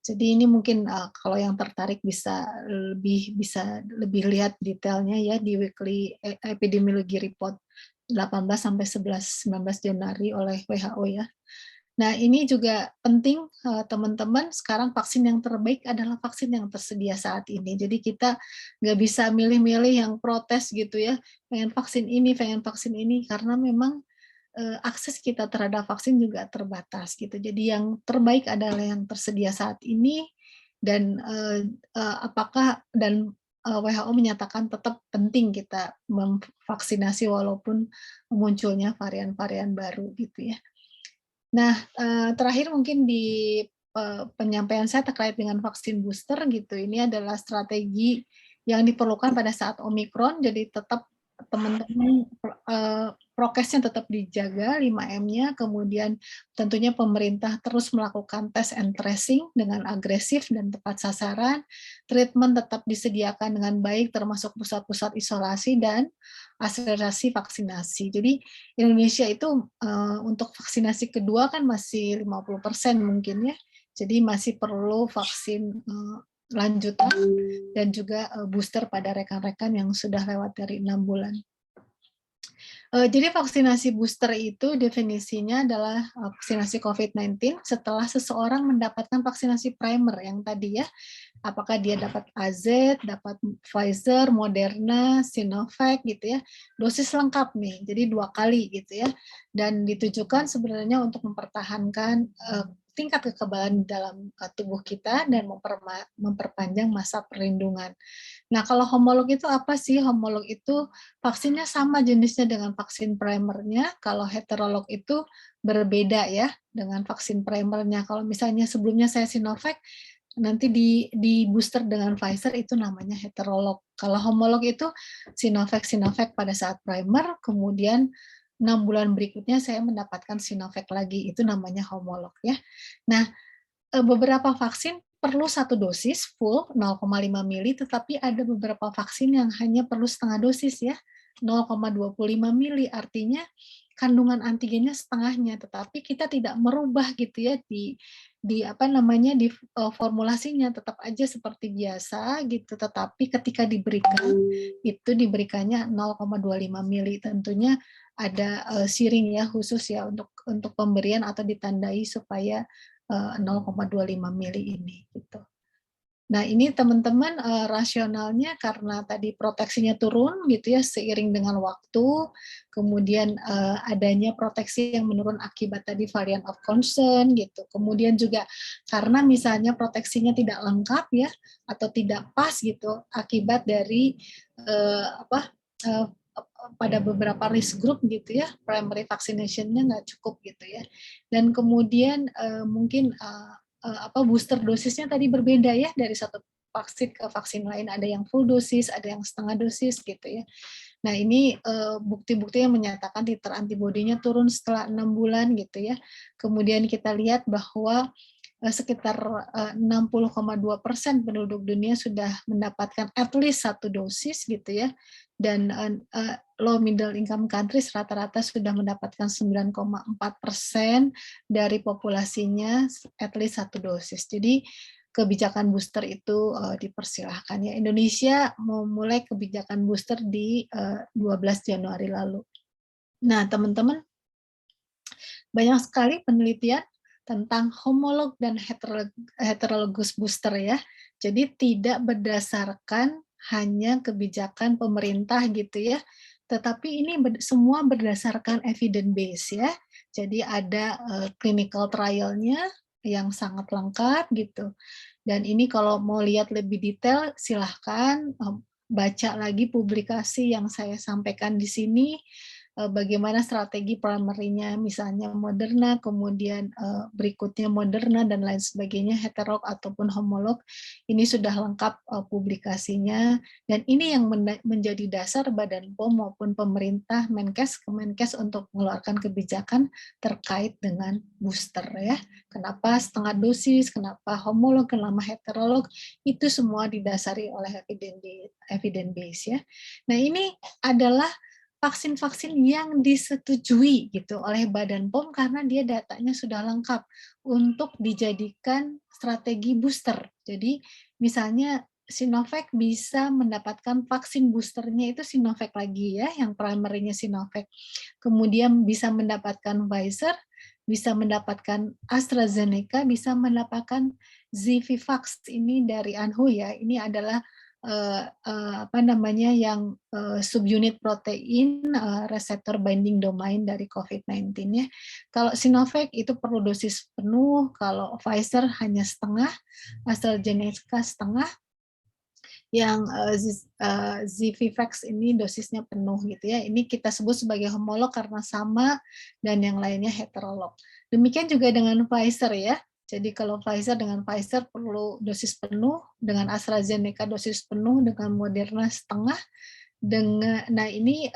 Jadi ini mungkin kalau yang tertarik bisa lebih lihat detailnya ya di Weekly Epidemiology Report 18 sampai 19 Januari oleh WHO ya. Nah, ini juga penting teman-teman, sekarang vaksin yang terbaik adalah vaksin yang tersedia saat ini. Jadi kita nggak bisa milih-milih yang protes gitu ya, pengen vaksin ini, karena memang akses kita terhadap vaksin juga terbatas gitu. Jadi yang terbaik adalah yang tersedia saat ini, dan WHO menyatakan tetap penting kita memvaksinasi walaupun munculnya varian-varian baru gitu ya. Nah, terakhir mungkin di penyampaian saya terkait dengan vaksin booster gitu, ini adalah strategi yang diperlukan pada saat Omikron, jadi tetap teman-teman prokesnya tetap dijaga 5M-nya, kemudian tentunya pemerintah terus melakukan test and tracing dengan agresif dan tepat sasaran, treatment tetap disediakan dengan baik termasuk pusat-pusat isolasi dan akselerasi vaksinasi. Jadi Indonesia itu untuk vaksinasi kedua kan masih 50% mungkin ya, jadi masih perlu vaksin lanjutan dan juga booster pada rekan-rekan yang sudah lewat dari 6 bulan. Jadi vaksinasi booster itu definisinya adalah vaksinasi COVID-19 setelah seseorang mendapatkan vaksinasi primer yang tadi ya, apakah dia dapat AZ, dapat Pfizer, Moderna, Sinovac gitu ya, dosis lengkap nih, jadi 2 kali gitu ya, dan ditujukan sebenarnya untuk mempertahankan tingkat kekebalan dalam tubuh kita dan memperpanjang masa perlindungan. Nah, kalau homolog itu apa sih? Homolog itu vaksinnya sama jenisnya dengan vaksin primernya, kalau heterolog itu berbeda ya dengan vaksin primernya. Kalau misalnya sebelumnya saya Sinovac, nanti di booster dengan Pfizer itu namanya heterolog. Kalau homolog itu Sinovac pada saat primer, kemudian 6 bulan berikutnya saya mendapatkan Sinovac lagi, itu namanya homolog ya. Nah, beberapa vaksin perlu 1 dosis full 0,5 mili, tetapi ada beberapa vaksin yang hanya perlu setengah dosis ya, 0,25 mili, artinya kandungan antigennya setengahnya, tetapi kita tidak merubah gitu ya di formulasinya, tetap aja seperti biasa gitu, tetapi ketika diberikan itu diberikannya 0,25 mili, tentunya ada siring ya khusus ya untuk pemberian atau ditandai supaya 0,25 mili ini gitu. Nah, ini teman-teman rasionalnya karena tadi proteksinya turun gitu ya seiring dengan waktu, kemudian adanya proteksi yang menurun akibat tadi variant of concern gitu. Kemudian juga karena misalnya proteksinya tidak lengkap ya atau tidak pas gitu akibat dari pada beberapa risk group gitu ya, primary vaccination-nya nggak cukup gitu ya. Dan kemudian mungkin booster dosisnya tadi berbeda ya, dari satu vaksin ke vaksin lain, ada yang full dosis, ada yang setengah dosis gitu ya. Nah, ini bukti-bukti yang menyatakan titer antibodinya turun setelah 6 bulan gitu ya. Kemudian kita lihat bahwa sekitar 60,2% penduduk dunia sudah mendapatkan at least 1 dosis gitu ya, dan low middle income countries rata-rata sudah mendapatkan 9,4% dari populasinya at least 1 dosis. Jadi kebijakan booster itu dipersilahkan ya. Indonesia memulai kebijakan booster di 12 Januari lalu. Nah, teman-teman, banyak sekali penelitian tentang homolog dan heterologous booster ya. Jadi tidak berdasarkan hanya kebijakan pemerintah gitu ya, tetapi ini semua berdasarkan evidence base ya. Jadi ada clinical trial-nya yang sangat lengkap gitu. Dan ini kalau mau lihat lebih detail silahkan baca lagi publikasi yang saya sampaikan di sini, bagaimana strategi primary-nya, misalnya Moderna, kemudian berikutnya Moderna dan lain sebagainya, heterolog ataupun homolog, ini sudah lengkap publikasinya, dan ini yang menjadi dasar Badan POM maupun pemerintah Kemenkes untuk mengeluarkan kebijakan terkait dengan booster ya. Kenapa setengah dosis, kenapa homolog, kenapa heterolog, itu semua didasari oleh evidence base ya. Nah, ini adalah vaksin-vaksin yang disetujui gitu oleh Badan POM karena dia datanya sudah lengkap untuk dijadikan strategi booster. Jadi misalnya Sinovac bisa mendapatkan vaksin boosternya itu Sinovac lagi ya, yang primernya Sinovac. Kemudian bisa mendapatkan Pfizer, bisa mendapatkan AstraZeneca, bisa mendapatkan Zivivax ini dari Anhui ya. Ini adalah yang subunit protein reseptor binding domain dari COVID-19 ya. Kalau Sinovac itu perlu dosis penuh, kalau Pfizer hanya setengah, AstraZeneca setengah, yang Zivivax ini dosisnya penuh gitu ya. Ini kita sebut sebagai homolog karena sama dan yang lainnya heterolog. Demikian juga dengan Pfizer ya. Jadi kalau Pfizer dengan Pfizer perlu dosis penuh, dengan AstraZeneca dosis penuh, dengan Moderna setengah. Nah ini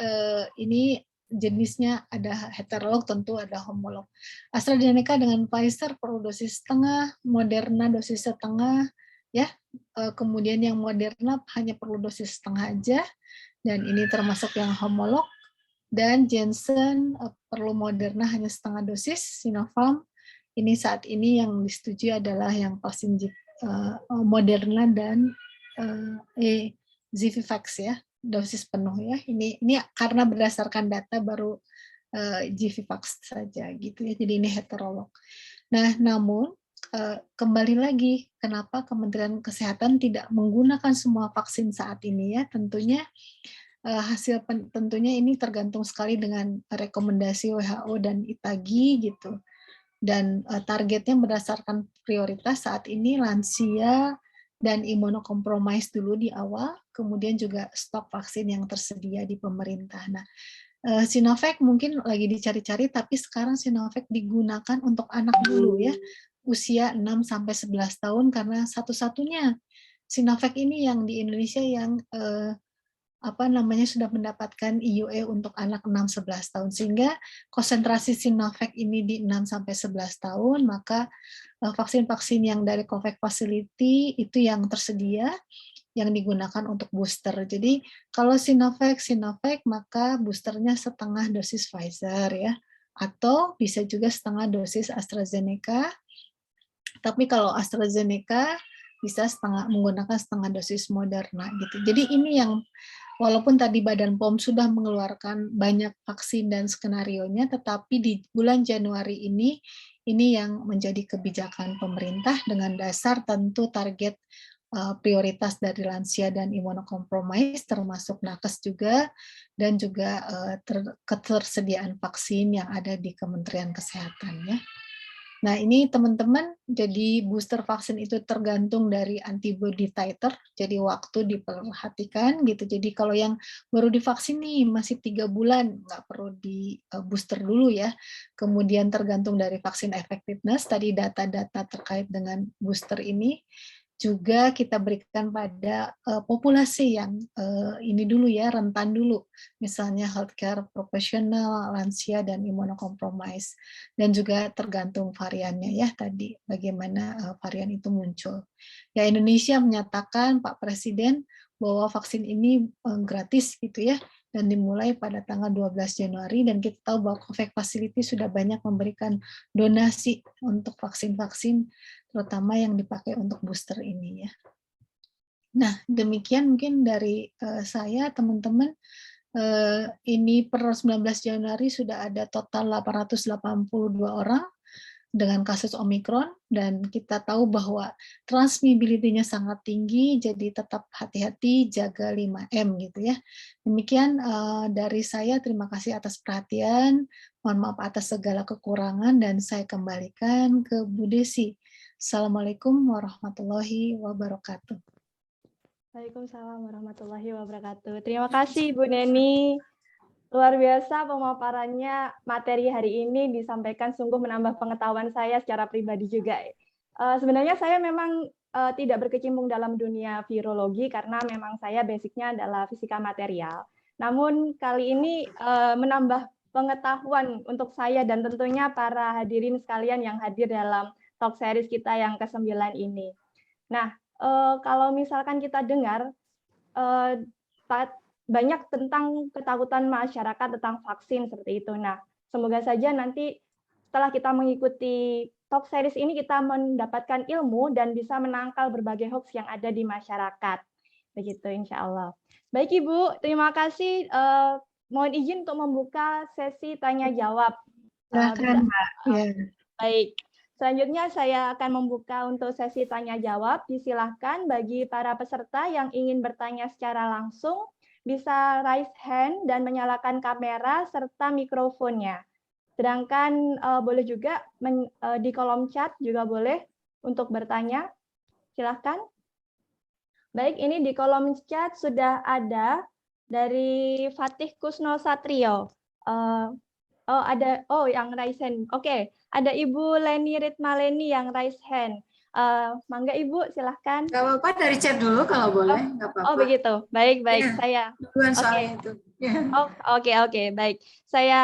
jenisnya ada heterolog, tentu ada homolog. AstraZeneca dengan Pfizer perlu dosis setengah, Moderna dosis setengah, ya. Kemudian yang Moderna hanya perlu dosis setengah aja, dan ini termasuk yang homolog. Dan Janssen perlu Moderna hanya setengah dosis, Sinopharm ini saat ini yang disetujui adalah yang vaksin Moderna dan Zivivax ya, dosis penuh ya. Ini karena berdasarkan data baru Zivivax saja gitu ya. Jadi ini heterolog. Nah, namun kembali lagi, kenapa Kementerian Kesehatan tidak menggunakan semua vaksin saat ini ya? Tentunya tentunya ini tergantung sekali dengan rekomendasi WHO dan ITAGI gitu. Dan targetnya berdasarkan prioritas saat ini lansia dan imunokompromis dulu di awal, kemudian juga stok vaksin yang tersedia di pemerintah. Nah, Sinovac mungkin lagi dicari-cari, tapi sekarang Sinovac digunakan untuk anak dulu ya, usia 6-11 tahun, karena satu-satunya Sinovac ini yang di Indonesia yang sudah mendapatkan EUA untuk anak 6-11 tahun, sehingga konsentrasi Sinovac ini di 6-11 tahun, maka vaksin-vaksin yang dari COVAX Facility itu yang tersedia, yang digunakan untuk booster. Jadi kalau Sinovac, maka boosternya setengah dosis Pfizer ya, atau bisa juga setengah dosis AstraZeneca. Tapi kalau AstraZeneca bisa menggunakan setengah dosis Moderna gitu. Jadi ini yang walaupun tadi Badan POM sudah mengeluarkan banyak vaksin dan skenarionya, tetapi di bulan Januari ini yang menjadi kebijakan pemerintah dengan dasar tentu target prioritas dari lansia dan imunokompromis, termasuk nakes juga, dan juga ketersediaan vaksin yang ada di Kementerian Kesehatan ya. Nah, ini teman-teman, jadi booster vaksin itu tergantung dari antibody titer, jadi waktu diperhatikan gitu. Jadi kalau yang baru divaksin nih masih 3 bulan, nggak perlu di booster dulu ya. Kemudian tergantung dari vaksin effectiveness, tadi data-data terkait dengan booster ini juga kita berikan pada populasi yang ini dulu ya, rentan dulu, misalnya healthcare profesional, lansia, dan imunokompromis, dan juga tergantung variannya ya tadi, bagaimana varian itu muncul. Ya, Indonesia menyatakan Pak Presiden bahwa vaksin ini gratis gitu ya, dan dimulai pada tanggal 12 Januari, dan kita tahu bahwa COVAX Facility sudah banyak memberikan donasi untuk vaksin-vaksin terutama yang dipakai untuk booster ini ya. Nah, demikian mungkin dari saya teman-teman. Ini per 19 Januari sudah ada total 882 orang dengan kasus Omikron, dan kita tahu bahwa transmissibility-nya sangat tinggi, jadi tetap hati-hati, jaga 5M gitu ya. Demikian dari saya, terima kasih atas perhatian, mohon maaf atas segala kekurangan, dan saya kembalikan ke Bu Desi. Assalamualaikum warahmatullahi wabarakatuh. Waalaikumsalam warahmatullahi wabarakatuh. Terima kasih Bu Neni. Luar biasa pemaparannya, materi hari ini disampaikan sungguh menambah pengetahuan saya secara pribadi juga. Sebenarnya saya memang tidak berkecimpung dalam dunia virologi karena memang saya basicnya adalah fisika material. Namun kali ini menambah pengetahuan untuk saya dan tentunya para hadirin sekalian yang hadir dalam talk series kita yang ke-9 ini. Nah, kalau misalkan kita dengar banyak tentang ketakutan masyarakat tentang vaksin seperti itu. Nah, semoga saja nanti setelah kita mengikuti talk series ini kita mendapatkan ilmu dan bisa menangkal berbagai hoax yang ada di masyarakat. Begitu insya Allah. Baik Ibu, terima kasih. Mohon izin untuk membuka sesi tanya jawab. Silakan, Mbak. Baik. Selanjutnya saya akan membuka untuk sesi tanya jawab. Disilahkan bagi para peserta yang ingin bertanya secara langsung bisa raise hand dan menyalakan kamera serta mikrofonnya. Sedangkan boleh juga di kolom chat juga boleh untuk bertanya. Silahkan. Baik, ini di kolom chat sudah ada dari Fatih Kusno Satrio. Yang raise hand. Oke, ada Ibu Leni Ritmaleni yang raise hand. Mangga Ibu, silahkan. Gak apa-apa, dari chat dulu kalau boleh. Gak apa-apa. Oh begitu, baik. Ya, Saya. soalnya itu. Ya. Oke, baik. Saya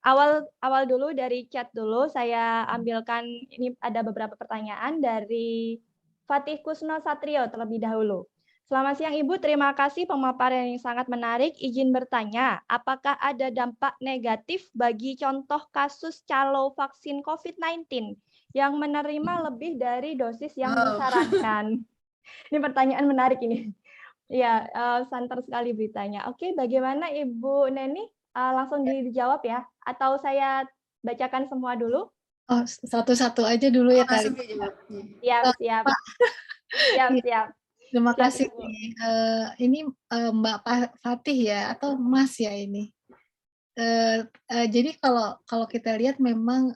awal dulu dari chat dulu. Saya ambilkan ini ada beberapa pertanyaan dari Fatih Kusno Satrio terlebih dahulu. Selamat siang Ibu, terima kasih pemaparan yang sangat menarik. Izin bertanya, apakah ada dampak negatif bagi contoh kasus calo vaksin COVID-19 yang menerima lebih dari dosis yang disarankan? Ini pertanyaan menarik ini. Ya, santer sekali beritanya. Oke, bagaimana Ibu Neni? Langsung dijawab ya? Atau saya bacakan semua dulu? Oh, satu-satu aja dulu ya kali. Siap. Siap. Terima kasih. Ini Mbak Fatih ya, atau Mas ya ini. Jadi kalau kita lihat memang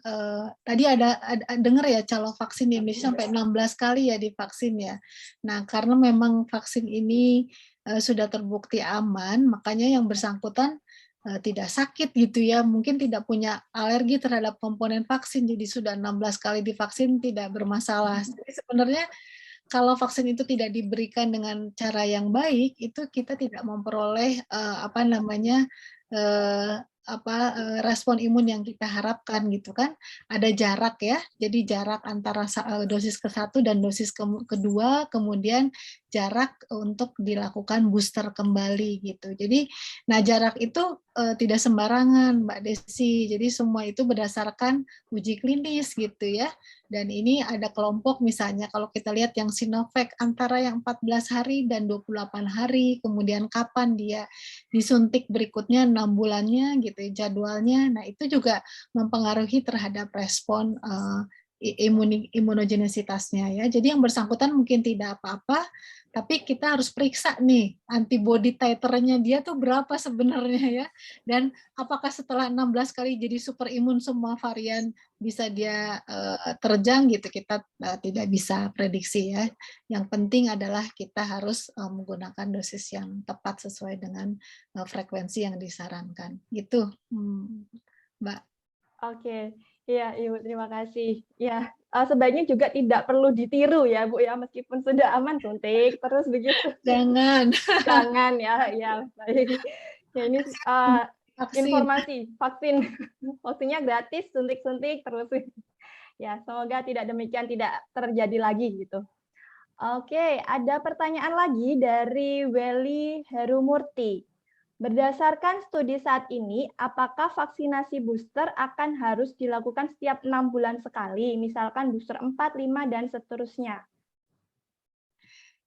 tadi ada dengar ya calo vaksin di Indonesia sampai 16 kali ya divaksin ya. Nah, karena memang vaksin ini sudah terbukti aman, makanya yang bersangkutan tidak sakit gitu ya, mungkin tidak punya alergi terhadap komponen vaksin, jadi sudah 16 kali divaksin tidak bermasalah. Jadi sebenarnya kalau vaksin itu tidak diberikan dengan cara yang baik, itu kita tidak memperoleh respon imun yang kita harapkan gitu kan. Ada jarak ya, jadi jarak antara dosis ke-1 dan dosis kedua, kemudian jarak untuk dilakukan booster kembali gitu. Jadi, nah jarak itu tidak sembarangan Mbak Desi, jadi semua itu berdasarkan uji klinis gitu ya. Dan ini ada kelompok misalnya kalau kita lihat yang Sinovac antara yang 14 hari dan 28 hari, kemudian kapan dia disuntik berikutnya 6 bulannya gitu jadwalnya. Nah, itu juga mempengaruhi terhadap respon imunogenisitasnya ya. Jadi yang bersangkutan mungkin tidak apa-apa, tapi kita harus periksa nih antibody titernya dia tuh berapa sebenarnya ya. Dan apakah setelah 16 kali jadi super imun semua varian bisa dia terjang gitu, kita tidak bisa prediksi ya. Yang penting adalah kita harus menggunakan dosis yang tepat sesuai dengan frekuensi yang disarankan. Gitu, Mbak. Oke. Iya, Ibu, terima kasih. Ya, sebaiknya juga tidak perlu ditiru ya, Bu ya, meskipun sudah aman suntik terus begitu. Jangan. Jangan ya, baik. Ya ini informasi vaksin, vaksinnya gratis, suntik terus. Ya, semoga tidak demikian, tidak terjadi lagi gitu. Oke, ada pertanyaan lagi dari Welly Herumurti. Berdasarkan studi saat ini, apakah vaksinasi booster akan harus dilakukan setiap 6 bulan sekali, misalkan booster 4, 5, dan seterusnya?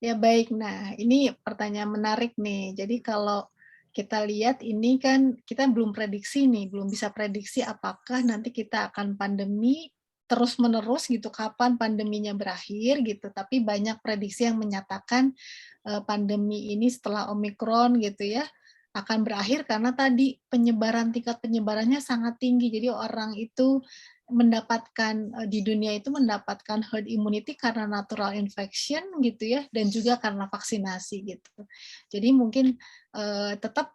Ya baik, nah ini pertanyaan menarik nih. Jadi kalau kita lihat ini kan kita belum prediksi nih, belum bisa prediksi apakah nanti kita akan pandemi terus-menerus gitu, kapan pandeminya berakhir gitu. Tapi banyak prediksi yang menyatakan pandemi ini setelah Omikron gitu ya, akan berakhir karena tadi tingkat penyebarannya sangat tinggi. Jadi orang itu mendapatkan di dunia itu mendapatkan herd immunity karena natural infection gitu ya, dan juga karena vaksinasi gitu. Jadi mungkin tetap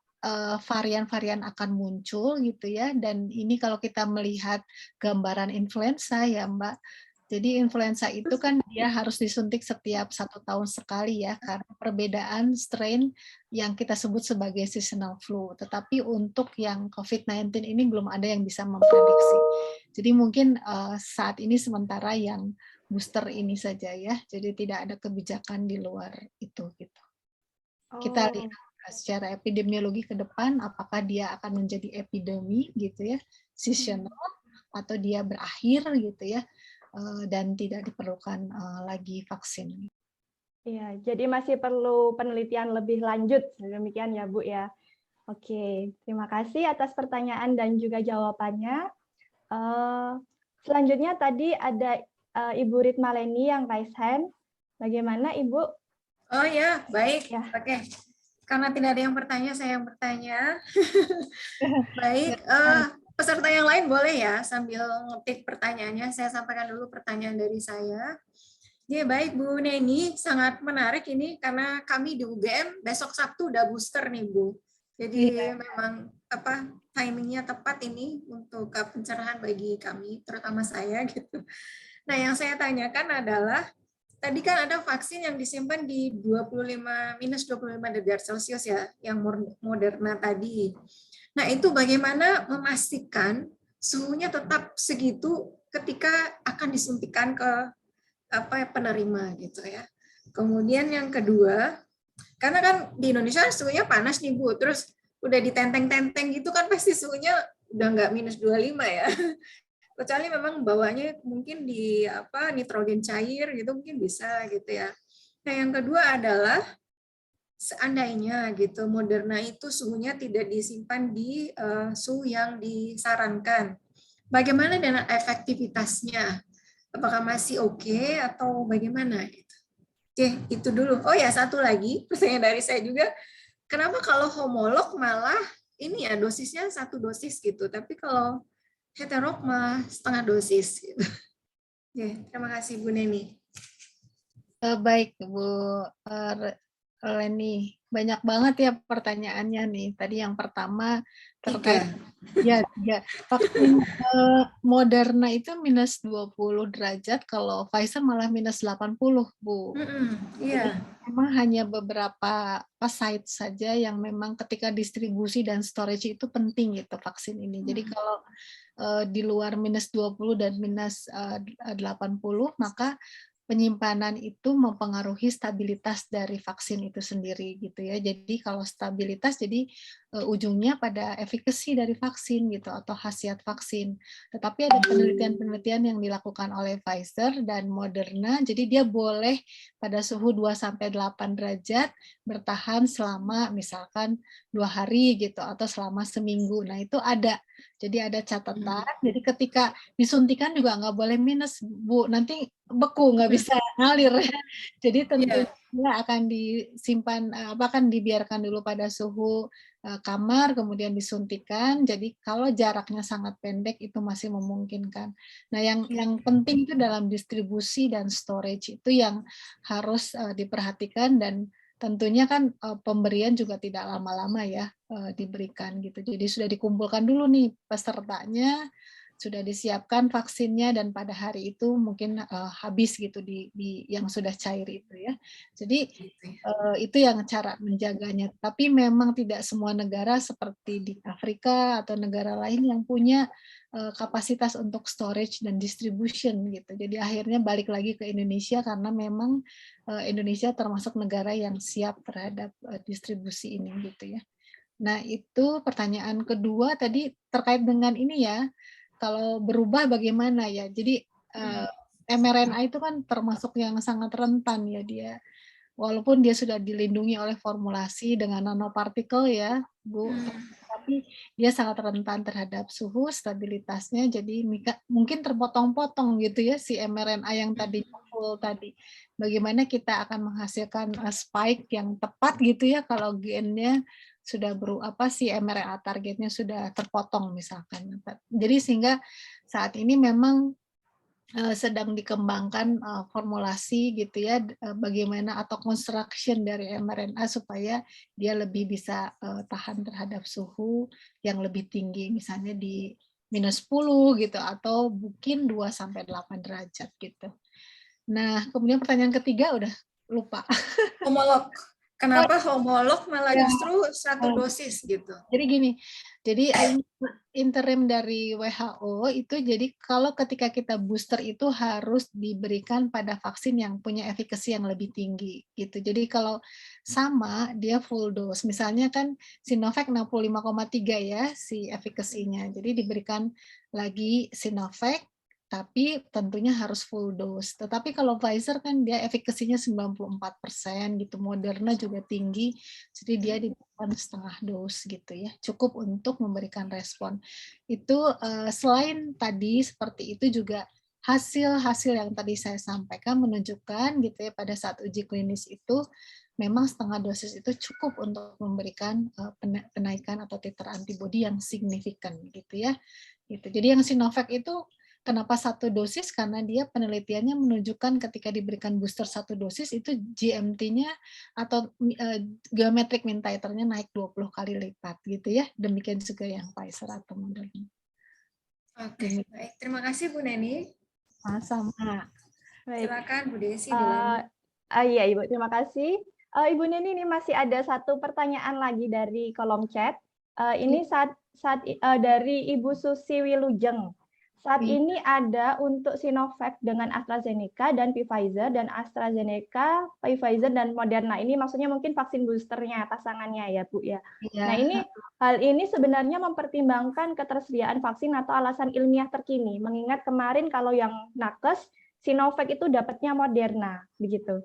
varian-varian akan muncul gitu ya, dan ini kalau kita melihat gambaran influenza ya Mbak, jadi influenza itu kan dia harus disuntik setiap 1 tahun sekali ya, karena perbedaan strain yang kita sebut sebagai seasonal flu. Tetapi untuk yang COVID-19 ini belum ada yang bisa memprediksi. Jadi mungkin saat ini sementara yang booster ini saja ya, jadi tidak ada kebijakan di luar itu gitu. Kita lihat secara epidemiologi ke depan apakah dia akan menjadi epidemi gitu ya, seasonal, atau dia berakhir gitu ya, dan tidak diperlukan lagi vaksin. Iya, jadi masih perlu penelitian lebih lanjut, demikian ya Bu ya. Oke, terima kasih atas pertanyaan dan juga jawabannya. Selanjutnya tadi ada Ibu Ritma Leni yang raise hand. Bagaimana Ibu? Oh ya, baik. Ya. Oke. Karena tidak ada yang bertanya, saya yang bertanya. Baik, peserta yang lain boleh ya sambil ngetik pertanyaannya. Saya sampaikan dulu pertanyaan dari saya. Ya baik Bu Neni, sangat menarik ini karena kami di UGM besok Sabtu udah booster nih Bu. Jadi memang timingnya tepat ini untuk pencerahan bagi kami, terutama saya gitu. Nah yang saya tanyakan adalah tadi kan ada vaksin yang disimpan di minus 25 derajat Celcius ya, yang Moderna tadi. Nah, itu bagaimana memastikan suhunya tetap segitu ketika akan disuntikan ke penerima gitu ya. Kemudian yang kedua, karena kan di Indonesia suhunya panas nih Bu, terus udah ditenteng-tenteng gitu kan pasti suhunya udah nggak minus 25 ya. Kecuali memang bawahnya mungkin di nitrogen cair gitu mungkin bisa gitu ya. Nah yang kedua adalah seandainya gitu Moderna itu suhunya tidak disimpan di suhu yang disarankan, bagaimana dengan efektivitasnya? Apakah masih oke atau bagaimana? Gitu. Oke itu dulu. Oh ya satu lagi pertanyaan dari saya juga, kenapa kalau homolog malah ini ya dosisnya 1 dosis gitu, tapi kalau heterok mah setengah dosis. Gitu. Oke, terima kasih Bu Neni. Baik Bu Leni, banyak banget ya pertanyaannya nih. Tadi yang pertama terkait vaksin Moderna itu minus 20 derajat, kalau Pfizer malah minus 80 Bu. Iya. Memang hanya beberapa site saja yang memang ketika distribusi dan storage itu penting gitu vaksin ini. Jadi kalau di luar minus 20 dan minus 80, maka penyimpanan itu mempengaruhi stabilitas dari vaksin itu sendiri gitu ya. Jadi kalau stabilitas jadi ujungnya pada efikasi dari vaksin gitu atau khasiat vaksin. Tetapi ada penelitian-penelitian yang dilakukan oleh Pfizer dan Moderna, jadi dia boleh pada suhu 2-8 derajat bertahan selama misalkan 2 hari gitu atau selama seminggu. Nah itu ada. Jadi ada catatan. Jadi ketika disuntikan juga nggak boleh minus Bu, nanti beku nggak bisa ngalir. Jadi tentunya akan disimpan akan dibiarkan dulu pada suhu kamar kemudian disuntikan. Jadi kalau jaraknya sangat pendek itu masih memungkinkan. Nah yang penting itu dalam distribusi dan storage itu yang harus diperhatikan, dan tentunya kan pemberian juga tidak lama-lama ya diberikan gitu. Jadi sudah dikumpulkan dulu nih pesertanya, sudah disiapkan vaksinnya, dan pada hari itu mungkin habis gitu di yang sudah cair itu ya. Jadi itu yang cara menjaganya. Tapi memang tidak semua negara seperti di Afrika atau negara lain yang punya kapasitas untuk storage dan distribution gitu. Jadi akhirnya balik lagi ke Indonesia karena memang Indonesia termasuk negara yang siap terhadap distribusi ini gitu ya. Nah, itu pertanyaan kedua tadi terkait dengan ini ya, kalau berubah bagaimana ya. Jadi mRNA itu kan termasuk yang sangat rentan ya dia. Walaupun dia sudah dilindungi oleh formulasi dengan nanopartikel ya, Bu, tapi dia sangat rentan terhadap suhu, stabilitasnya, jadi mungkin terpotong-potong gitu ya si mRNA yang tadinya full tadi. Bagaimana kita akan menghasilkan spike yang tepat gitu ya kalau gennya sudah si mRNA targetnya sudah terpotong misalkan. Jadi sehingga saat ini memang sedang dikembangkan formulasi gitu ya, bagaimana atau construction dari mRNA supaya dia lebih bisa tahan terhadap suhu yang lebih tinggi, misalnya di -10 gitu atau mungkin 2-8 derajat gitu. Nah, kemudian pertanyaan ketiga udah lupa. Homolog. Kenapa homolog malah Ya, justru satu dosis gitu? jadi gini, jadi interim dari WHO itu jadi kalau ketika kita booster itu harus diberikan pada vaksin yang punya efikasi yang lebih tinggi gitu. Jadi kalau sama dia full dose. Misalnya kan Sinovac 65,3 ya si efikasinya. Jadi diberikan lagi Sinovac tapi tentunya harus full dose. Tetapi kalau Pfizer kan dia efikasinya 94% gitu. Moderna juga tinggi. Jadi dia diberikan setengah dos gitu ya, cukup untuk memberikan respon. Itu selain tadi seperti itu juga hasil-hasil yang tadi saya sampaikan menunjukkan gitu ya pada saat uji klinis itu memang setengah dosis itu cukup untuk memberikan penaikan atau titer antibodi yang signifikan gitu ya. Gitu. Jadi yang Sinovac itu kenapa satu dosis? Karena dia penelitiannya menunjukkan ketika diberikan booster satu dosis itu GMT-nya atau geometric mean titer-nya naik 20 kali lipat gitu ya. Demikian juga yang Pfizer atau Moderna. Oke, baik. Terima kasih Bu Neni. Sama. Baik. Silakan Bu Desi dilanjut. Iya Ibu, terima kasih. Ibu Neni, ini masih ada satu pertanyaan lagi dari kolom chat. Ini dari Ibu Susi Wilujeng. Saat ini ada untuk Sinovac dengan AstraZeneca dan Pfizer, dan AstraZeneca, Pfizer dan Moderna. Ini maksudnya mungkin vaksin boosternya, pasangannya ya Bu ya. Nah hal ini sebenarnya mempertimbangkan ketersediaan vaksin atau alasan ilmiah terkini. Mengingat kemarin kalau yang nakes Sinovac itu dapatnya Moderna, begitu.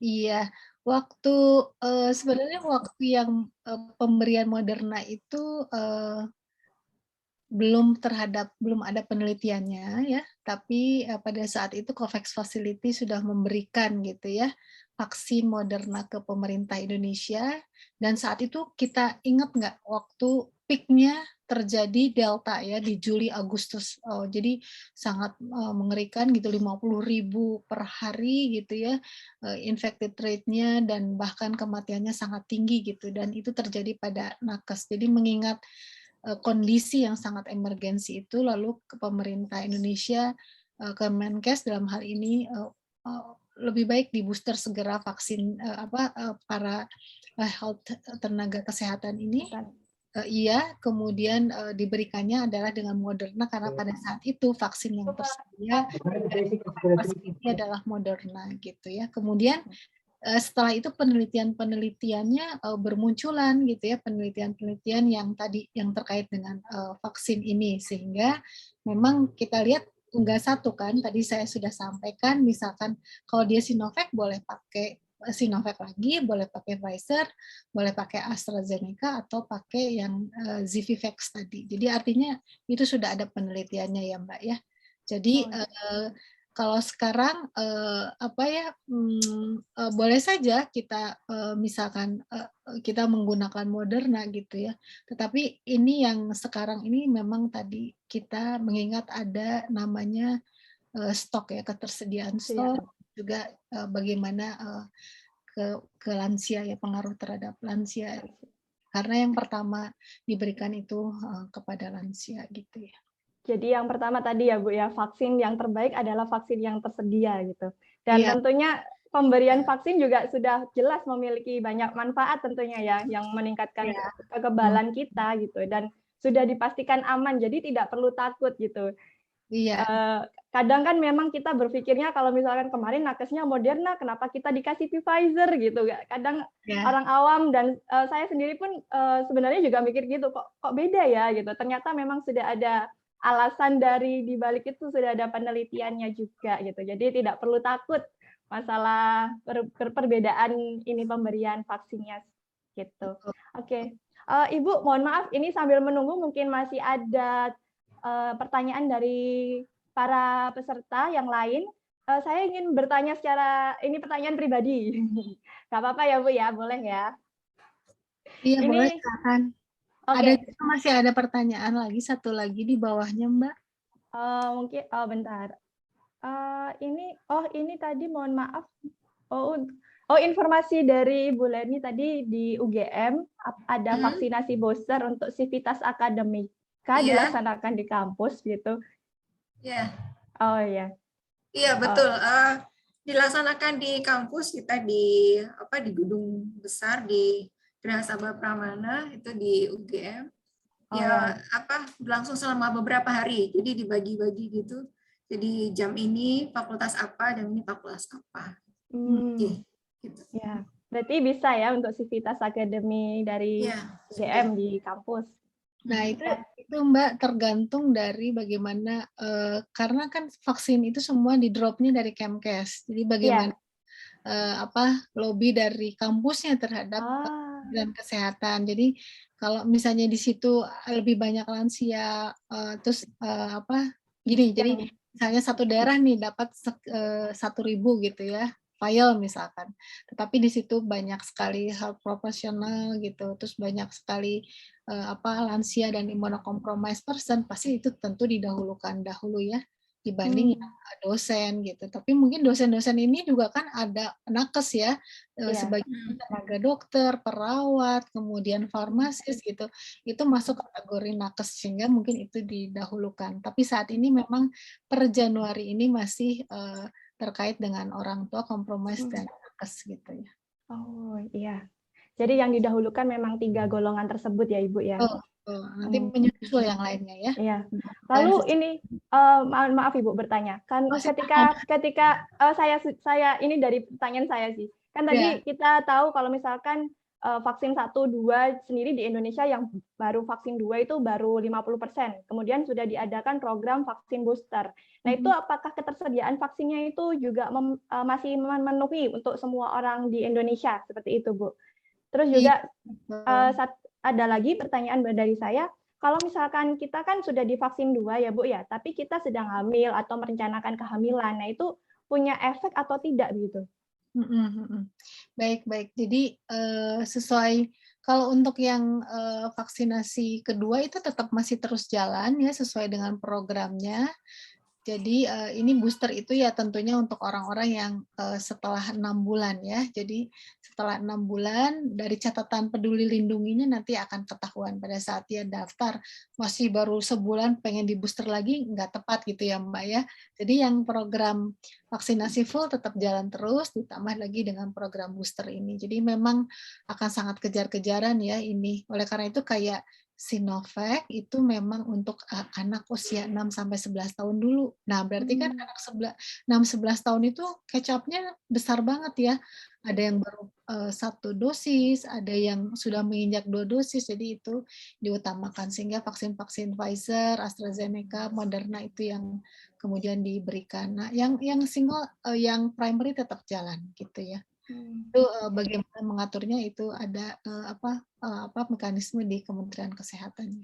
Iya, sebenarnya waktu yang pemberian Moderna itu belum ada penelitiannya ya, tapi pada saat itu COVAX Facility sudah memberikan gitu ya vaksin Moderna ke pemerintah Indonesia, dan saat itu kita ingat nggak waktu peak-nya terjadi Delta ya di Juli Agustus, jadi sangat mengerikan gitu, 50.000 per hari gitu ya infected rate-nya, dan bahkan kematiannya sangat tinggi gitu, dan itu terjadi pada nakes. Jadi mengingat kondisi yang sangat emergensi itu, lalu ke pemerintah Indonesia, Kemenkes dalam hal ini lebih baik di booster segera vaksin para health tenaga kesehatan ini. Iya, kemudian diberikannya adalah dengan Moderna karena pada saat itu vaksin yang tersedia adalah Moderna gitu ya. Kemudian setelah itu penelitiannya bermunculan gitu ya, penelitian yang terkait dengan vaksin ini, sehingga memang kita lihat enggak satu kan, tadi saya sudah sampaikan, misalkan kalau dia Sinovac boleh pakai Sinovac lagi, boleh pakai Pfizer, boleh pakai AstraZeneca, atau pakai yang Zivivax tadi. Jadi artinya itu sudah ada penelitiannya ya Mbak ya. Jadi kalau sekarang boleh saja kita misalkan kita menggunakan Moderna gitu ya. Tetapi ini yang sekarang ini memang tadi kita mengingat ada namanya stok ya, ketersediaan stok, juga bagaimana ke lansia ya, pengaruh terhadap lansia. Karena yang pertama diberikan itu kepada lansia gitu ya. Jadi yang pertama tadi ya Bu ya, vaksin yang terbaik adalah vaksin yang tersedia gitu. Dan tentunya pemberian vaksin juga sudah jelas memiliki banyak manfaat tentunya ya, yang meningkatkan kekebalan kita gitu, dan sudah dipastikan aman, jadi tidak perlu takut gitu. kadang kan memang kita berpikirnya kalau misalkan kemarin nakesnya Moderna, kenapa kita dikasih Pfizer gitu? Kadang orang awam dan saya sendiri pun sebenarnya juga mikir gitu, kok beda ya gitu. Ternyata memang sudah ada alasan dari di balik itu, sudah ada penelitiannya juga gitu. Jadi tidak perlu takut masalah perbedaan ini pemberian vaksinnya gitu. Oke. Ibu, mohon maaf ini sambil menunggu mungkin masih ada pertanyaan dari para peserta yang lain. Saya ingin bertanya ini pertanyaan pribadi. Nggak apa-apa ya Bu ya, boleh ya? Iya, Ini, boleh silakan. Oke. Masih ada pertanyaan lagi, satu lagi di bawahnya Mbak. Mungkin, bentar. Ini tadi mohon maaf. Informasi dari Bu Leni tadi di UGM ada vaksinasi booster untuk Civitas Akademika dilaksanakan di kampus gitu. Iya. Oh iya. Iya betul. Dilaksanakan di kampus kita di gedung besar di Geraha Sabah Pramana itu di UGM. Berlangsung selama beberapa hari. Jadi dibagi-bagi gitu. Jadi jam ini fakultas apa, jam ini fakultas apa. Gitu. Ya, berarti bisa ya untuk Civitas Akademi dari UGM di kampus. Nah, itu Mbak tergantung dari bagaimana, karena kan vaksin itu semua di-drop-nya dari Kemkes. Jadi bagaimana lobby dari kampusnya terhadap dan kesehatan. Jadi kalau misalnya di situ lebih banyak lansia, jadi misalnya satu daerah nih dapat 1.000 gitu ya, file misalkan. Tetapi di situ banyak sekali health profesional gitu, terus banyak sekali lansia dan immunocompromised person, pasti itu tentu didahulukan dahulu ya dibanding dosen gitu. Tapi mungkin dosen-dosen ini juga kan ada nakes ya, sebagai tenaga dokter, perawat, kemudian farmasis gitu. Itu masuk kategori nakes sehingga mungkin itu didahulukan. Tapi saat ini memang per Januari ini masih terkait dengan orang tua kompromis dan nakes gitu ya. Oh iya. Jadi yang didahulukan memang 3 golongan tersebut ya Ibu ya. Nanti menyusul yang lainnya ya. Iya. Lalu ini maaf Ibu bertanya. Kan ketika saya ini dari pertanyaan saya sih. Kan tadi kita tahu kalau misalkan vaksin 1, 2 sendiri di Indonesia yang baru vaksin 2 itu baru 50%. Kemudian sudah diadakan program vaksin booster. Nah, itu apakah ketersediaan vaksinnya itu juga masih memenuhi untuk semua orang di Indonesia seperti itu, Bu? Terus juga ada lagi pertanyaan dari saya, kalau misalkan kita kan sudah divaksin 2 ya Bu ya, tapi kita sedang hamil atau merencanakan kehamilan, nah itu punya efek atau tidak begitu? Baik. Jadi sesuai kalau untuk yang vaksinasi kedua itu tetap masih terus jalan ya sesuai dengan programnya. Jadi ini booster itu ya tentunya untuk orang-orang yang setelah 6 bulan ya. Jadi setelah 6 bulan dari catatan peduli lindunginya nanti akan ketahuan pada saat dia daftar. Masih baru sebulan pengen di booster lagi nggak tepat gitu ya Mbak ya. Jadi yang program vaksinasi full tetap jalan terus ditambah lagi dengan program booster ini. Jadi memang akan sangat kejar-kejaran ya ini. Oleh karena itu kayak Sinovac itu memang untuk anak usia 6-11 tahun dulu. Nah, berarti kan anak 6-11 tahun itu catch-up-nya besar banget ya. Ada yang baru 1 dosis, ada yang sudah menginjak 2 dosis, jadi itu diutamakan. Sehingga vaksin-vaksin Pfizer, AstraZeneca, Moderna itu yang kemudian diberikan. Nah, yang single, yang primary tetap jalan gitu ya. Itu bagaimana mengaturnya itu ada mekanisme di Kementerian Kesehatan.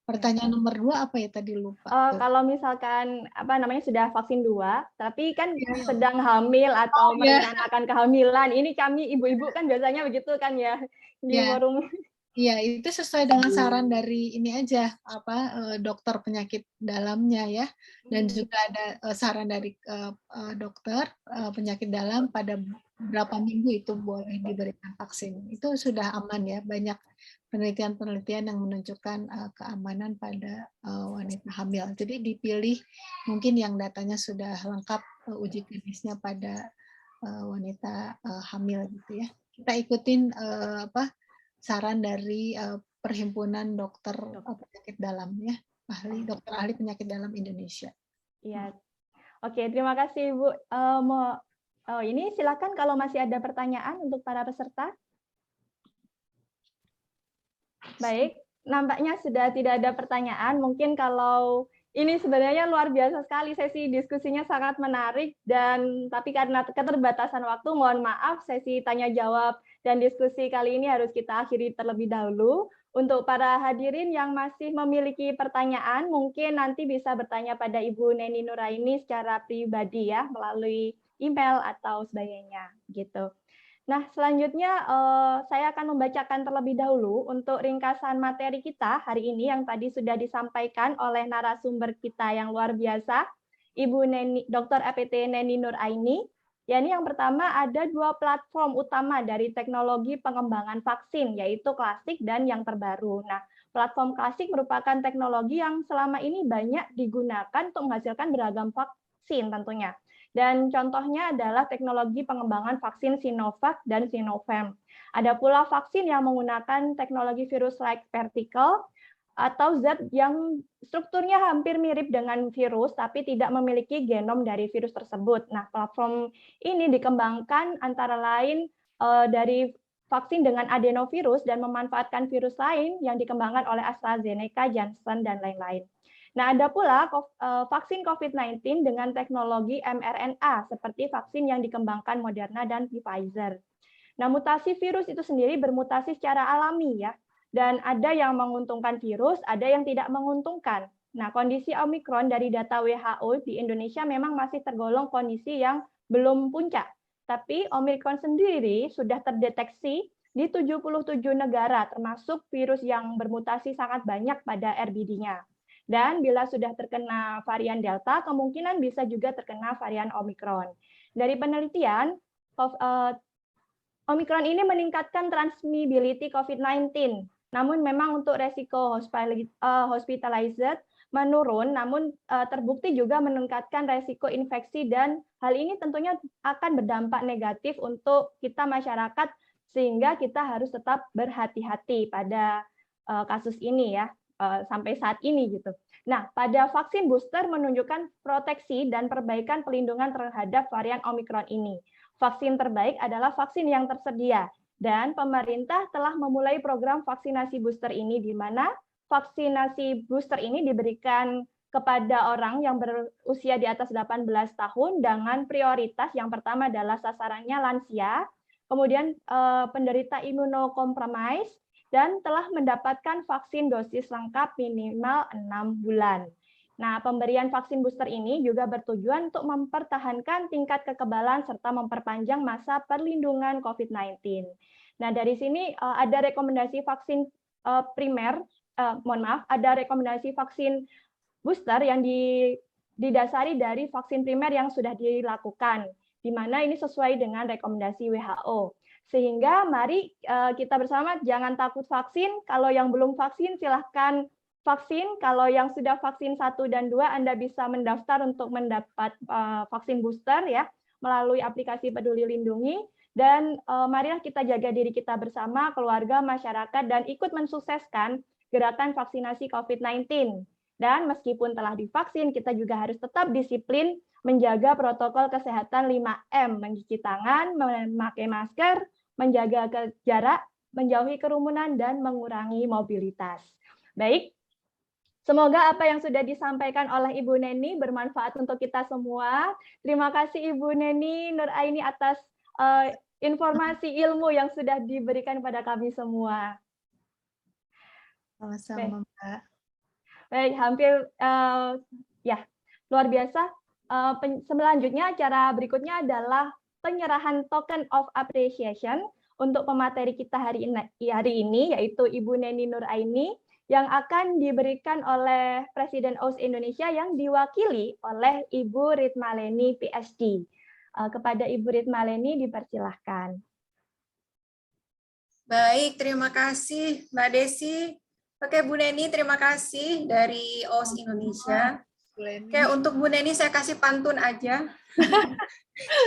Pertanyaan nomor 2 apa ya tadi lupa? Kalau misalkan sudah vaksin 2, tapi kan sedang hamil atau merencanakan kehamilan, ini kami ibu-ibu kan biasanya begitu kan ya di forum. Iya, itu sesuai dengan saran dari ini aja, dokter penyakit dalamnya ya, dan juga ada saran dari dokter penyakit dalam pada berapa minggu itu boleh diberikan vaksin. Itu sudah aman ya, banyak penelitian-penelitian yang menunjukkan keamanan pada wanita hamil. Jadi dipilih mungkin yang datanya sudah lengkap uji klinisnya pada wanita hamil gitu ya. Kita ikutin saran dari Perhimpunan Dokter Penyakit Dalam ya, dokter ahli penyakit dalam Indonesia. Iya, Oke, terima kasih Ibu. Ini silakan kalau masih ada pertanyaan untuk para peserta. Baik, nampaknya sudah tidak ada pertanyaan. Mungkin kalau ini sebenarnya luar biasa sekali sesi diskusinya sangat menarik tapi karena keterbatasan waktu mohon maaf sesi tanya jawab dan diskusi kali ini harus kita akhiri terlebih dahulu. Untuk para hadirin yang masih memiliki pertanyaan mungkin nanti bisa bertanya pada Ibu Neni Nuraini secara pribadi ya melalui email atau sebagainya gitu. Nah, selanjutnya saya akan membacakan terlebih dahulu untuk ringkasan materi kita hari ini yang tadi sudah disampaikan oleh narasumber kita yang luar biasa, Ibu Dr. EPT Neni Nuraini. Yakni yang pertama ada 2 platform utama dari teknologi pengembangan vaksin, yaitu klasik dan yang terbaru. Nah, platform klasik merupakan teknologi yang selama ini banyak digunakan untuk menghasilkan beragam vaksin tentunya. Dan contohnya adalah teknologi pengembangan vaksin Sinovac dan Sinopharm. Ada pula vaksin yang menggunakan teknologi virus-like particle atau zat yang strukturnya hampir mirip dengan virus tapi tidak memiliki genom dari virus tersebut. Nah, platform ini dikembangkan antara lain dari vaksin dengan adenovirus dan memanfaatkan virus lain yang dikembangkan oleh AstraZeneca, Janssen, dan lain-lain. Nah, ada pula vaksin COVID-19 dengan teknologi mRNA seperti vaksin yang dikembangkan Moderna dan Pfizer. Nah, mutasi virus itu sendiri bermutasi secara alami ya. Dan ada yang menguntungkan virus, ada yang tidak menguntungkan. Nah, kondisi Omikron dari data WHO di Indonesia memang masih tergolong kondisi yang belum puncak. Tapi Omikron sendiri sudah terdeteksi di 77 negara, termasuk virus yang bermutasi sangat banyak pada RBD-nya. Dan bila sudah terkena varian Delta, kemungkinan bisa juga terkena varian Omikron. Dari penelitian, Omikron ini meningkatkan transmissibility COVID-19. Namun memang untuk resiko hospitalized menurun, namun terbukti juga meningkatkan resiko infeksi dan hal ini tentunya akan berdampak negatif untuk kita masyarakat sehingga kita harus tetap berhati-hati pada kasus ini ya sampai saat ini gitu. Nah, pada vaksin booster menunjukkan proteksi dan perbaikan pelindungan terhadap varian Omikron ini. Vaksin terbaik adalah vaksin yang tersedia. Dan pemerintah telah memulai program vaksinasi booster ini, di mana vaksinasi booster ini diberikan kepada orang yang berusia di atas 18 tahun dengan prioritas yang pertama adalah sasarannya lansia, kemudian penderita imunokompromis, dan telah mendapatkan vaksin dosis lengkap minimal 6 bulan. Nah, pemberian vaksin booster ini juga bertujuan untuk mempertahankan tingkat kekebalan serta memperpanjang masa perlindungan COVID-19. Nah, dari sini ada rekomendasi vaksin ada rekomendasi vaksin booster yang didasari dari vaksin primer yang sudah dilakukan, di mana ini sesuai dengan rekomendasi WHO. Sehingga mari kita bersama jangan takut vaksin, kalau yang belum vaksin silahkan vaksin, kalau yang sudah vaksin 1 dan 2 Anda bisa mendaftar untuk mendapat vaksin booster ya melalui aplikasi Peduli Lindungi dan marilah kita jaga diri kita bersama, keluarga, masyarakat dan ikut mensukseskan gerakan vaksinasi COVID-19. Dan meskipun telah divaksin, kita juga harus tetap disiplin menjaga protokol kesehatan 5M, mencuci tangan, memakai masker, menjaga jarak, menjauhi kerumunan dan mengurangi mobilitas. Baik. Semoga apa yang sudah disampaikan oleh Ibu Neni bermanfaat untuk kita semua. Terima kasih Ibu Neni Nuraini atas informasi ilmu yang sudah diberikan pada kami semua. Sama-sama, Mbak. Baik, hampir ya luar biasa. Selanjutnya acara berikutnya adalah penyerahan token of appreciation untuk pemateri kita hari ini yaitu Ibu Neni Nuraini yang akan diberikan oleh Presiden OS Indonesia yang diwakili oleh Ibu Ritmaleni PhD. Kepada Ibu Ritmaleni dipersilahkan. Baik, terima kasih Mbak Desi. Oke, Bu Neni, terima kasih dari OS Indonesia. Oke, untuk Bu Neni saya kasih pantun aja.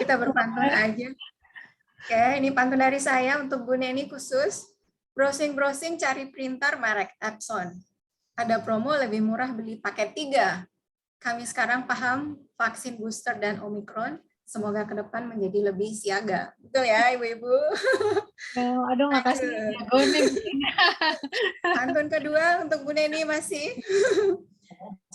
Kita berpantun aja. Oke, ini pantun dari saya untuk Bu Neni khusus. Browsing-browsing cari printer merek Epson. Ada promo lebih murah beli paket 3. kami sekarang paham vaksin booster dan Omikron. Semoga ke depan menjadi lebih siaga. Betul ya, Ibu-Ibu? Aduh, makasih. Jago nih. Pantun kedua untuk Bu Neni masih.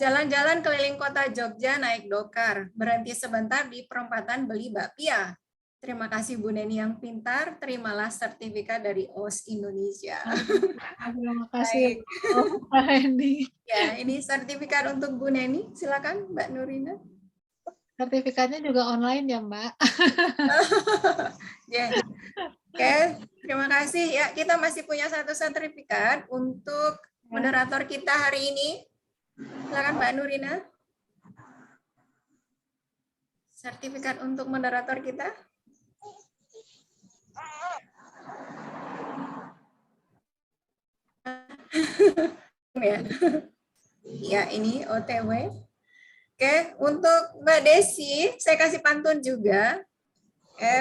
Jalan-jalan keliling kota Jogja naik dokar. Berhenti sebentar di perempatan beli bakpia. Terima kasih Bu Neni yang pintar. Terimalah sertifikat dari OS Indonesia. Terima kasih. Baik. Ya, ini sertifikat untuk Bu Neni. Silakan Mbak Nurina. Sertifikatnya juga online ya, Mbak. Yeah. Oke, terima kasih. Ya, kita masih punya satu sertifikat untuk moderator kita hari ini. Silakan Mbak Nurina. Sertifikat untuk moderator kita. Ya, ini OTW. Oke, untuk Mbak Desi, saya kasih pantun juga.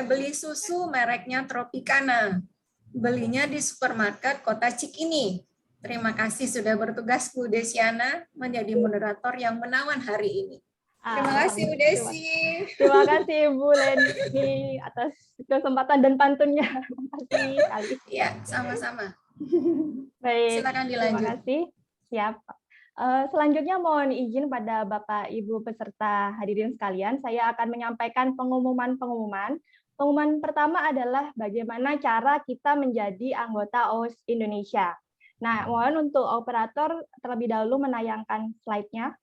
Beli susu mereknya Tropicana. Belinya di supermarket Kota Cikini. Terima kasih sudah bertugas Bu Desiana menjadi moderator yang menawan hari ini. Terima kasih Bu Desi. Terima kasih Bu Leni atas kesempatan dan pantunnya. Terima kasih sekali. Ya, sama-sama. Baik. Silakan dilanjut. Terima kasih. Siap. Selanjutnya mohon izin pada Bapak Ibu peserta hadirin sekalian, saya akan menyampaikan pengumuman. Pengumuman pertama adalah bagaimana cara kita menjadi anggota OS Indonesia. Nah, mohon untuk operator terlebih dahulu menayangkan slide-nya.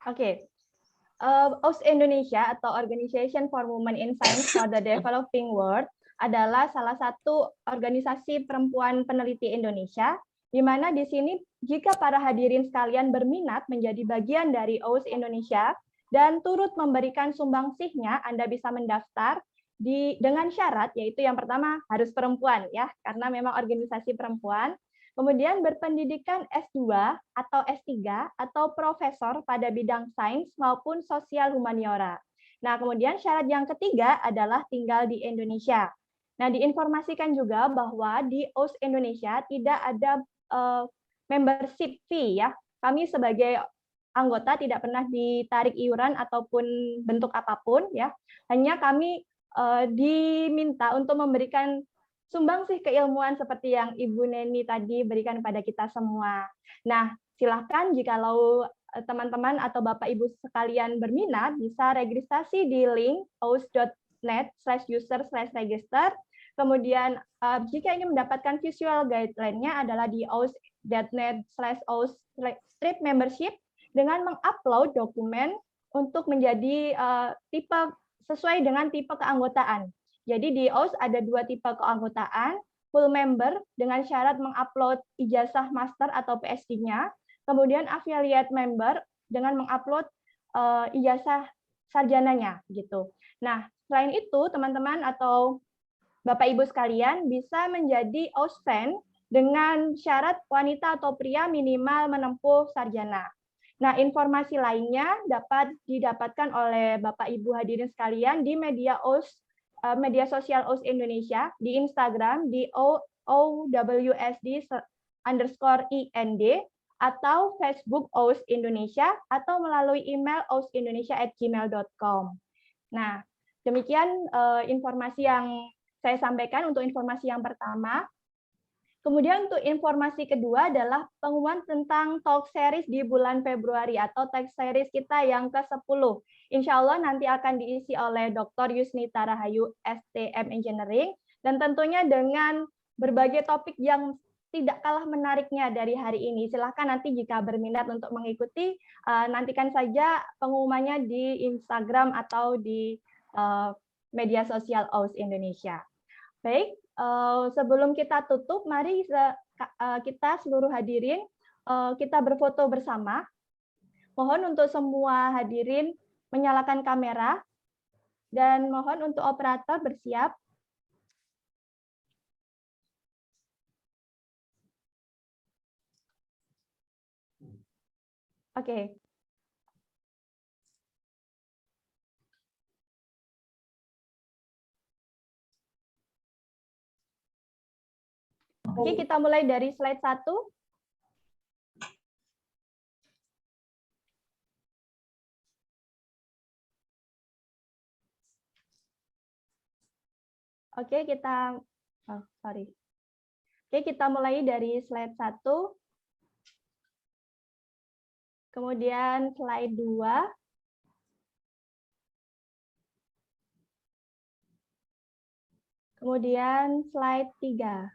Oke. OS Indonesia atau Organization for Women in Science for the Developing World adalah salah satu organisasi perempuan peneliti Indonesia, di mana di sini jika para hadirin sekalian berminat menjadi bagian dari OS Indonesia dan turut memberikan sumbangsihnya, Anda bisa mendaftar dengan syarat, yaitu yang pertama harus perempuan ya, karena memang organisasi perempuan. Kemudian berpendidikan S2 atau S3 atau profesor pada bidang sains maupun sosial humaniora. Nah, kemudian syarat yang ketiga adalah tinggal di Indonesia. Nah, diinformasikan juga bahwa di OS Indonesia tidak ada membership fee ya. Kami sebagai anggota tidak pernah ditarik iuran ataupun bentuk apapun ya. Hanya kami diminta untuk memberikan sumbangsih keilmuan seperti yang Ibu Neni tadi berikan pada kita semua. Nah, silahkan jikalau teman-teman atau Bapak Ibu sekalian berminat, bisa registrasi di link aus.net/user/register. Kemudian jika ingin mendapatkan visual guideline-nya adalah di aus.net/aus/membership dengan mengupload dokumen untuk menjadi tipe sesuai dengan tipe keanggotaan. Jadi di OS ada dua tipe keanggotaan, full member dengan syarat mengupload ijazah master atau PhD-nya, kemudian affiliate member dengan mengupload ijazah sarjananya gitu. Nah, selain itu teman-teman atau Bapak Ibu sekalian bisa menjadi OS fan dengan syarat wanita atau pria minimal menempuh sarjana. Nah, informasi lainnya dapat didapatkan oleh Bapak Ibu hadirin sekalian di media sosial OS Indonesia, di Instagram di OWSD_IND atau Facebook OS Indonesia atau melalui email osindonesia@gmail.com. Nah, demikian informasi yang saya sampaikan untuk informasi yang pertama. Kemudian untuk informasi kedua adalah pengumuman tentang talk series di bulan Februari atau talk series kita yang ke-10. Insya Allah nanti akan diisi oleh Dr. Yusnita Rahayu, STM Engineering, dan tentunya dengan berbagai topik yang tidak kalah menariknya dari hari ini. Silahkan nanti jika berminat untuk mengikuti, nantikan saja pengumumannya di Instagram atau di media sosial OS Indonesia. Baik, sebelum kita tutup, mari kita seluruh hadirin kita berfoto bersama. Mohon untuk semua hadirin menyalakan kamera dan mohon untuk operator bersiap. Oke. Oke, kita mulai dari slide 1. Oke, kita mulai dari slide 1. Kemudian slide 2. Kemudian slide 3.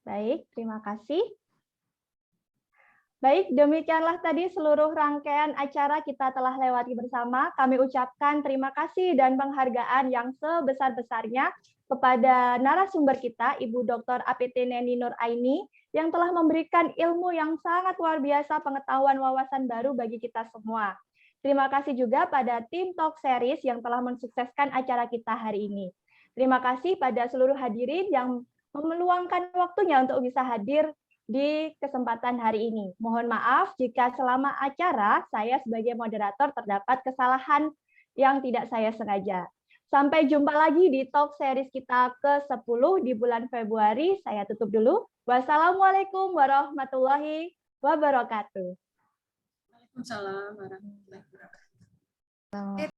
Baik, terima kasih. Baik, demikianlah tadi seluruh rangkaian acara kita telah lewati bersama. Kami ucapkan terima kasih dan penghargaan yang sebesar-besarnya kepada narasumber kita, Ibu Dr. APT Neni Nur Aini, yang telah memberikan ilmu yang sangat luar biasa, pengetahuan wawasan baru bagi kita semua. Terima kasih juga pada tim Talk Series yang telah mensukseskan acara kita hari ini. Terima kasih pada seluruh hadirin yang meluangkan waktunya untuk bisa hadir di kesempatan hari ini. Mohon maaf jika selama acara saya sebagai moderator terdapat kesalahan yang tidak saya sengaja. Sampai jumpa lagi di Talk Series kita ke-10 di bulan Februari. Saya tutup dulu. Wassalamualaikum warahmatullahi wabarakatuh. Waalaikumsalam warahmatullahi wabarakatuh.